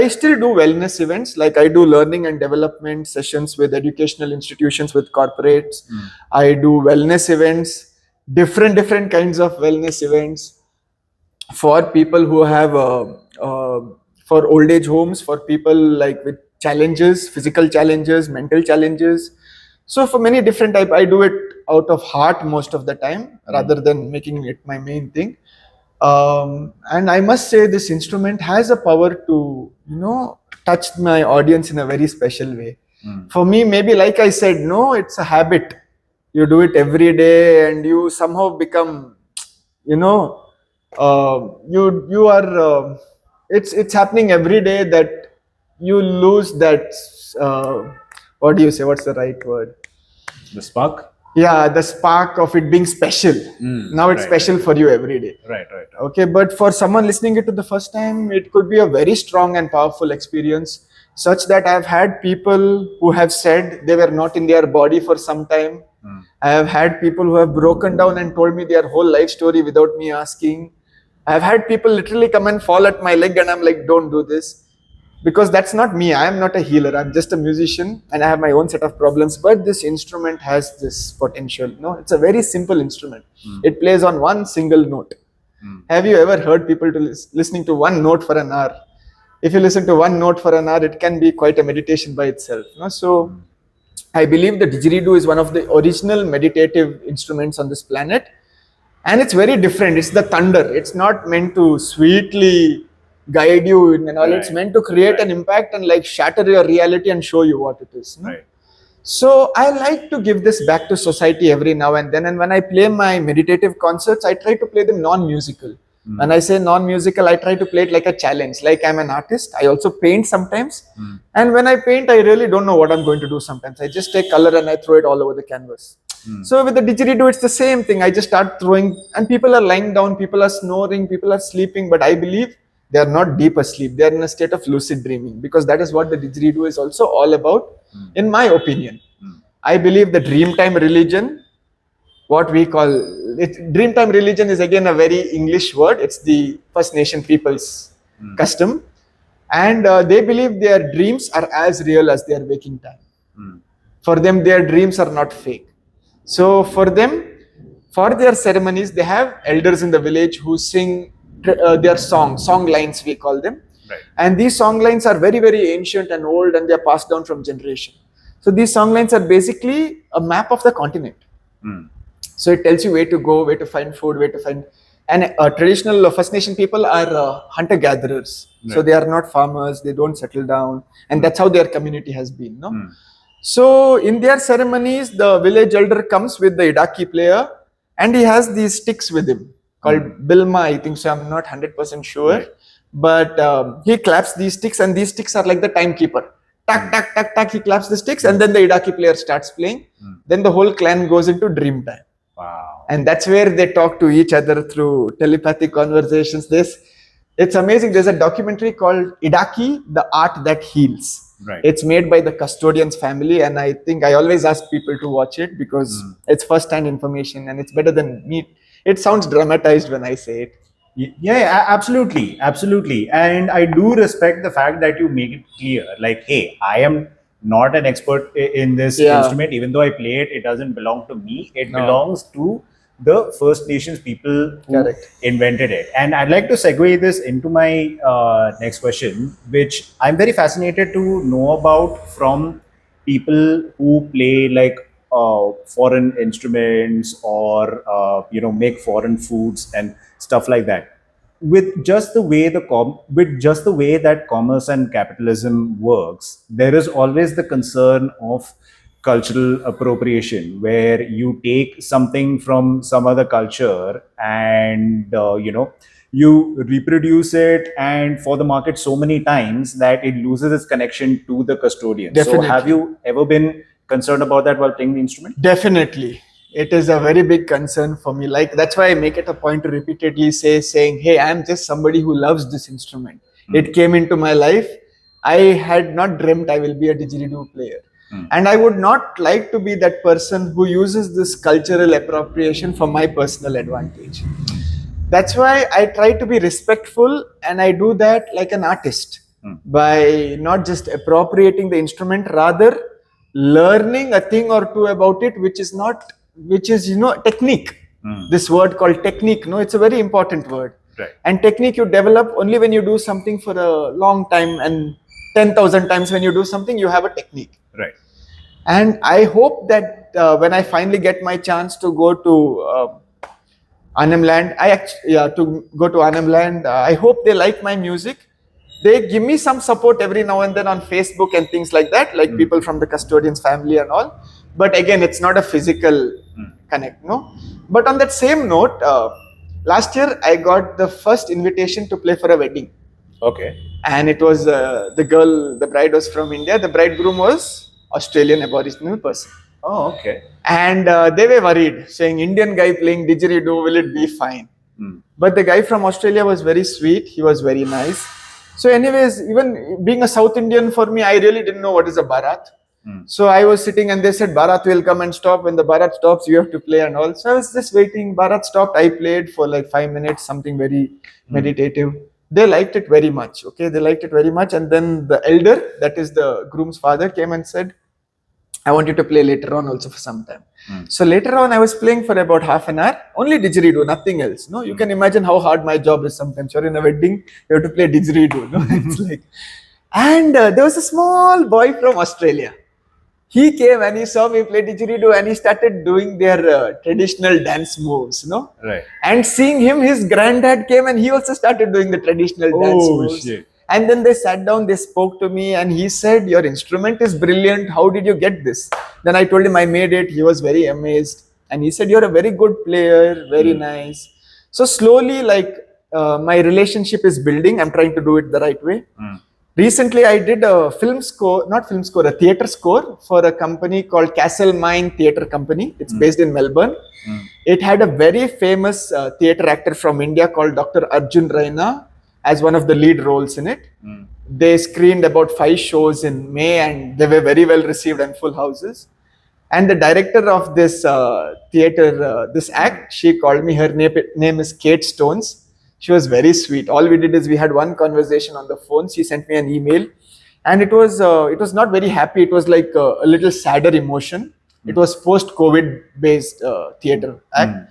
still do wellness events, like I do learning and development sessions with educational institutions, with corporates. I do wellness events, different kinds of wellness events for people who have, for old age homes, for people like with challenges, physical challenges, mental challenges. So for many different type, I do it out of heart most of the time, rather than making it my main thing. And I must say this instrument has a power to touch my audience in a very special way. For me, maybe like I said, no, it's a habit. You do it every day and you somehow become, you know you are it's happening every day that you lose that uh, what do you say, what's the right word? The spark. Yeah, the spark of it being special. Now it's right, special for you every day. Right. Okay, but for someone listening it to the first time, it could be a very strong and powerful experience, such that I've had people who have said they were not in their body for some time. I have had people who have broken down and told me their whole life story without me asking. I have had people literally come and fall at my leg and I'm like, don't do this. Because that's not me. I am not a healer. I'm just a musician and I have my own set of problems. But this instrument has this potential. No, it's a very simple instrument. It plays on one single note. Have you ever heard people listening to one note for an hour? If you listen to one note for an hour, it can be quite a meditation by itself. No? So I believe the didgeridoo is one of the original meditative instruments on this planet. And it's very different. It's the thunder. It's not meant to sweetly guide you and all. It's meant to create an impact and like shatter your reality and show you what it is. No? Right. So I like to give this back to society every now and then. And when I play my meditative concerts, I try to play them non-musical. When I say non-musical, I try to play it like a challenge. Like I'm an artist. I also paint sometimes. And when I paint, I really don't know what I'm going to do sometimes. I just take color and I throw it all over the canvas. So with the didgeridoo, it's the same thing. I just start throwing and people are lying down, people are snoring, people are sleeping. But I believe they are not deep asleep. They are in a state of lucid dreaming, because that is what the didgeridoo is also all about, in my opinion. I believe the dreamtime religion, what we call it, dreamtime religion is again a very English word. It's the First Nation people's custom. And they believe their dreams are as real as their waking time. For them, their dreams are not fake. So for them, for their ceremonies, they have elders in the village who sing their song lines, we call them. Right. And these song lines are very, very ancient and old, and they are passed down from generation. So these song lines are basically a map of the continent. So it tells you where to go, where to find food, where to find. And traditional First Nation people are hunter-gatherers. So they are not farmers, they don't settle down. And that's how their community has been. No? So in their ceremonies, the village elder comes with the idaki player and he has these sticks with him called Bilma, I think so. I'm not 100% sure. But he claps these sticks and these sticks are like the timekeeper. Tak, tak, tak, tak, he claps the sticks and then the idaki player starts playing. Then the whole clan goes into dream time. Wow. And that's where they talk to each other through telepathic conversations. It's amazing. There's a documentary called Idaki, the Art That Heals. Right. It's made by the Custodians family, and I think I always ask people to watch it because it's first-hand information and it's better than me. It sounds dramatized when I say it. Yeah, absolutely. And I do respect the fact that you make it clear, like, hey, I am not an expert in this instrument. Even though I play it, it doesn't belong to me. It belongs to the First Nations people who invented it. And I'd like to segue this into my next question, which I'm very fascinated to know about from people who play like foreign instruments or make foreign foods and stuff like that. With just the way that commerce and capitalism works, there is always the concern of cultural appropriation, where you take something from some other culture and you reproduce it and for the market so many times that it loses its connection to the custodian. Definitely. So have you ever been concerned about that while playing the instrument? Definitely. It is a very big concern for me. Like, that's why I make it a point to repeatedly saying, hey, I'm just somebody who loves this instrument. It came into my life. I had not dreamt I will be a didgeridoo player. And I would not like to be that person who uses this cultural appropriation for my personal advantage. That's why I try to be respectful, and I do that like an artist by not just appropriating the instrument, rather learning a thing or two about it, which is technique. This word called technique, it's a very important word. Right. And technique you develop only when you do something for a long time, and 10,000 times when you do something, you have a technique. Right. And I hope that when I finally get my chance to go to Annam Land. To go to Annam Land. I hope they like my music. They give me some support every now and then on Facebook and things like that, like people from the custodians family and all. But again, it's not a physical connect, no. But on that same note, last year I got the first invitation to play for a wedding, Okay. and it was the bride was from India, the bridegroom was Australian Aboriginal person. Oh, okay. And they were worried, saying, Indian guy playing didgeridoo, will it be fine? But the guy from Australia was very sweet. He was very nice. So anyways, even being a South Indian, for me, I really didn't know what is a Bharat. So I was sitting and they said, Bharat will come and stop. When the Bharat stops, you have to play and all. So I was just waiting. Bharat stopped. I played for like 5 minutes, something very meditative. They liked it very much. Okay, they liked it very much. And then the elder, that is the groom's father, came and said, I want you to play later on also for some time. So later on, I was playing for about half an hour, only didgeridoo, nothing else. No, you can imagine how hard my job is sometimes. You're in a wedding, you have to play didgeridoo. No, it's like, and there was a small boy from Australia. He came and he saw me play didgeridoo and he started doing their traditional dance moves. No, Right. and seeing him, his granddad came and he also started doing the traditional dance Oh, moves. shit. And then they sat down, they spoke to me, and he said, your instrument is brilliant. How did you get this? Then I told him I made it. He was very amazed. And he said, you're a very good player, very nice. So slowly, like, my relationship is building. I'm trying to do it the right way. Recently, I did a a theatre score for a company called Castle Mine Theatre Company. It's based in Melbourne. It had a very famous theatre actor from India called Dr. Arjun Raina as one of the lead roles in it. They screened about 5 shows in May and they were very well received and full houses. And the director of this theatre, this act, she called me. Her name is Kate Stones. She was very sweet. All we did is we had one conversation on the phone. She sent me an email, and it was not very happy. It was like a little sadder emotion. It was post-COVID based theatre act.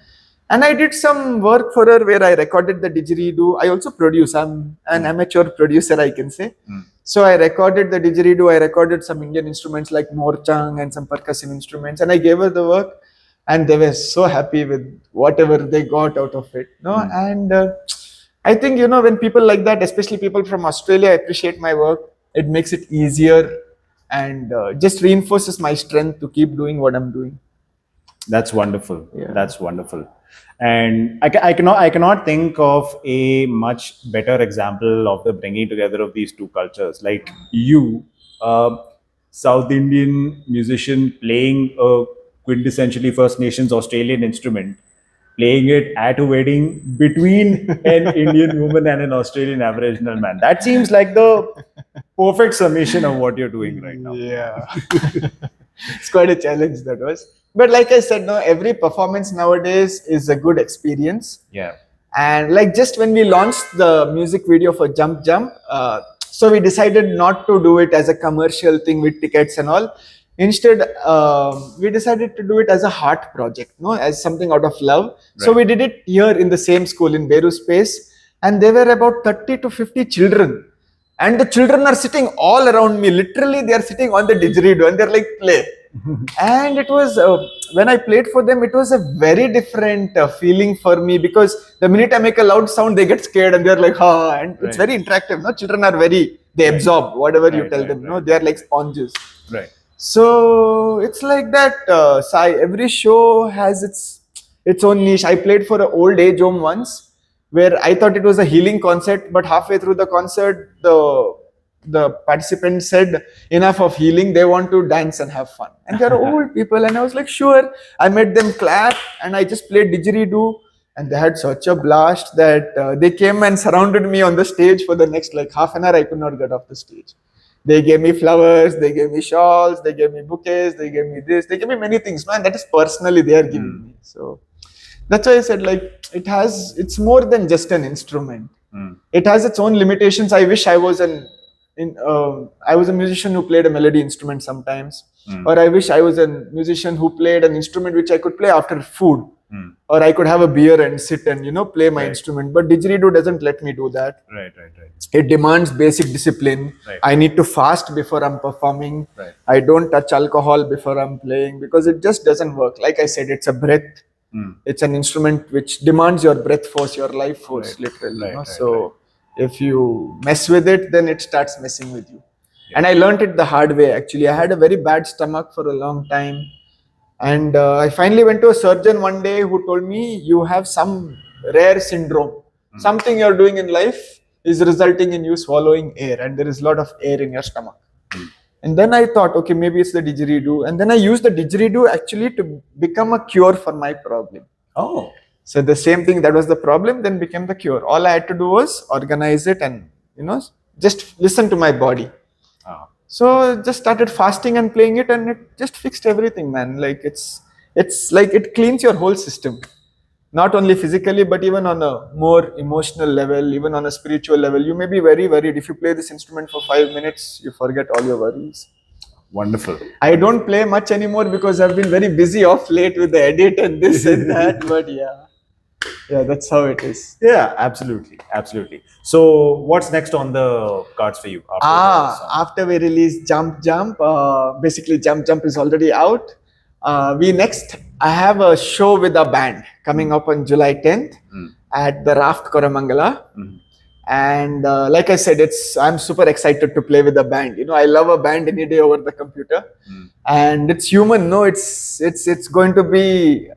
And I did some work for her where I recorded the didgeridoo. I also produce. I'm an amateur producer, I can say. So I recorded the didgeridoo. I recorded some Indian instruments like morchang and some percussive instruments. And I gave her the work. And they were so happy with whatever they got out of it. No? And I think, when people like that, especially people from Australia, appreciate my work, it makes it easier and just reinforces my strength to keep doing what I'm doing. That's wonderful. Yeah. That's wonderful. And I cannot think of a much better example of the bringing together of these two cultures. Like you, South Indian musician playing a quintessentially First Nations Australian instrument, playing it at a wedding between an Indian woman and an Australian Aboriginal man. That seems like the perfect summation of what you're doing right now. Yeah. It's quite a challenge, that was. But like I said, no, every performance nowadays is a good experience. Yeah. And like just when we launched the music video for Jump Jump, so we decided not to do it as a commercial thing with tickets and all. Instead, we decided to do it as a heart project, no, as something out of love. So we did it here in the same school in Beru Space, and there were about 30 to 50 children. And the children are sitting all around me. Literally, they are sitting on the didgeridoo and they're like, play. And it was, when I played for them, it was a very different feeling for me, because the minute I make a loud sound, they get scared and they're like, ha, and it's very interactive. No, children are they absorb whatever you tell them. No, they are like sponges. Right. So it's like that. Every show has its own niche. I played for an old age home once, where I thought it was a healing concert, but halfway through the concert, the participants said, enough of healing, they want to dance and have fun. And they're old people, and I was like, sure. I made them clap, and I just played didgeridoo, and they had such a blast that they came and surrounded me on the stage for the next like half an hour. I could not get off the stage. They gave me flowers, they gave me shawls, they gave me bouquets, they gave me this, they gave me many things, man. That is personally they are giving me. So that's why I said, like, it's more than just an instrument. It has its own limitations. I wish I was I was a musician who played a melody instrument sometimes, or I wish I was a musician who played an instrument which I could play after food, or I could have a beer and sit and play my instrument. But didgeridoo doesn't let me do that. Right. It demands basic discipline. Right. I need to fast before I'm performing. Right. I don't touch alcohol before I'm playing, because it just doesn't work. Like I said, it's a breath. It's an instrument which demands your breath force, your life force, Right. literally. Right, You know? right, So if you mess with it, then it starts messing with you. And I learned it the hard way. Actually, I had a very bad stomach for a long time, and I finally went to a surgeon one day who told me, you have some rare syndrome. Something you're doing in life is resulting in you swallowing air, and there is a lot of air in your stomach. And then I thought, okay, maybe it's the didgeridoo. And then I used the didgeridoo actually to become a cure for my problem. Oh. So the same thing that was the problem then became the cure. All I had to do was organize it and, just listen to my body. Ah. So just started fasting and playing it, and it just fixed everything, man. Like it's like it cleans your whole system, not only physically but even on a more emotional level, even on a spiritual level. You may be very worried. If you play this instrument for 5 minutes, you forget all your worries. Wonderful. I don't play much anymore because I've been very busy off late with the edit and this and that. But yeah, that's how it is. Yeah, absolutely, absolutely. So, what's next on the cards for you? After this song? After we release Jump Jump, basically Jump Jump is already out. I have a show with a band coming up on July 10th at the Raft Koramangala. And like I said, I'm super excited to play with a band. I love a band any day over the computer, and it's human. No, it's going to be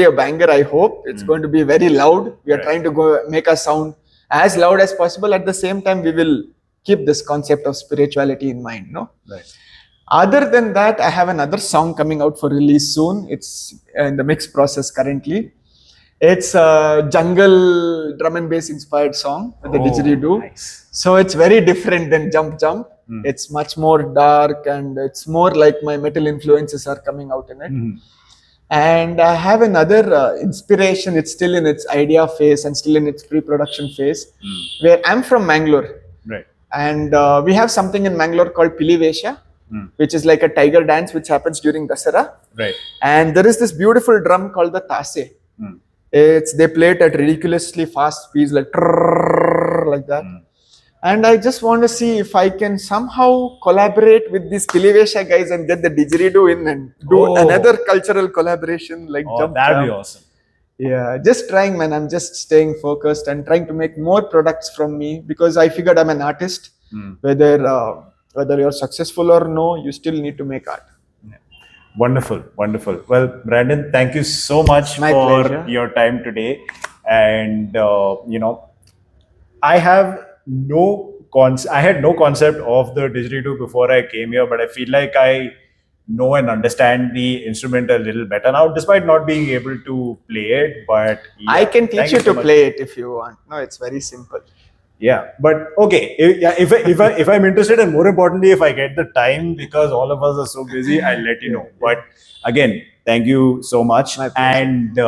a banger. I hope it's going to be very loud. We are Right. trying to go make our sound as loud as possible. At the same time, we will keep this concept of spirituality in mind. No. Right. Other than that, I have another song coming out for release soon. It's in the mix process currently. It's a jungle drum and bass inspired song with the didgeridoo. Nice. So it's very different than Jump Jump. It's much more dark, and it's more like my metal influences are coming out in it. And I have another inspiration. It's still in its idea phase and still in its pre-production phase, where I'm from Mangalore. Right. And we have something in Mangalore called Pilivesha, which is like a tiger dance which happens during Dasara. Right. And there is this beautiful drum called the tase. They play it at ridiculously fast speeds, like that. And I just want to see if I can somehow collaborate with these Pilivesha guys and get the didgeridoo in and do another cultural collaboration like Jump That'd Jump. be awesome. Yeah, just trying, man. I'm just staying focused and trying to make more products from me, because I figured I'm an artist. Whether you're successful or no, you still need to make art. Wonderful, wonderful. Well, Brandon, thank you so much My for pleasure. your time today. And I have I had no concept of the didgeridoo before I came here, but I feel like I know and understand the instrument a little better now, despite not being able to play it. But yeah, I can thank teach you so to much. play it if you want. No, it's very simple. Yeah, but okay. If I'm interested, and more importantly, if I get the time, because all of us are so busy, I'll let you know. But again, thank you so much. My pleasure. And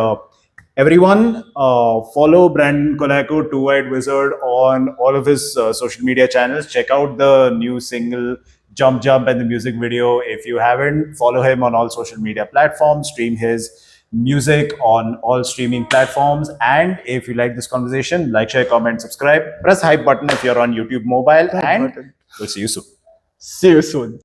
everyone, follow Brandon Colaco, Two-Eyed Wizard, on all of his social media channels. Check out the new single Jump Jump and the music video. If you haven't, follow him on all social media platforms. Stream his music on all streaming platforms. And if you like this conversation, like, share, comment, subscribe. Press the hype button if you're on YouTube mobile. And button. we'll see you soon. See you soon.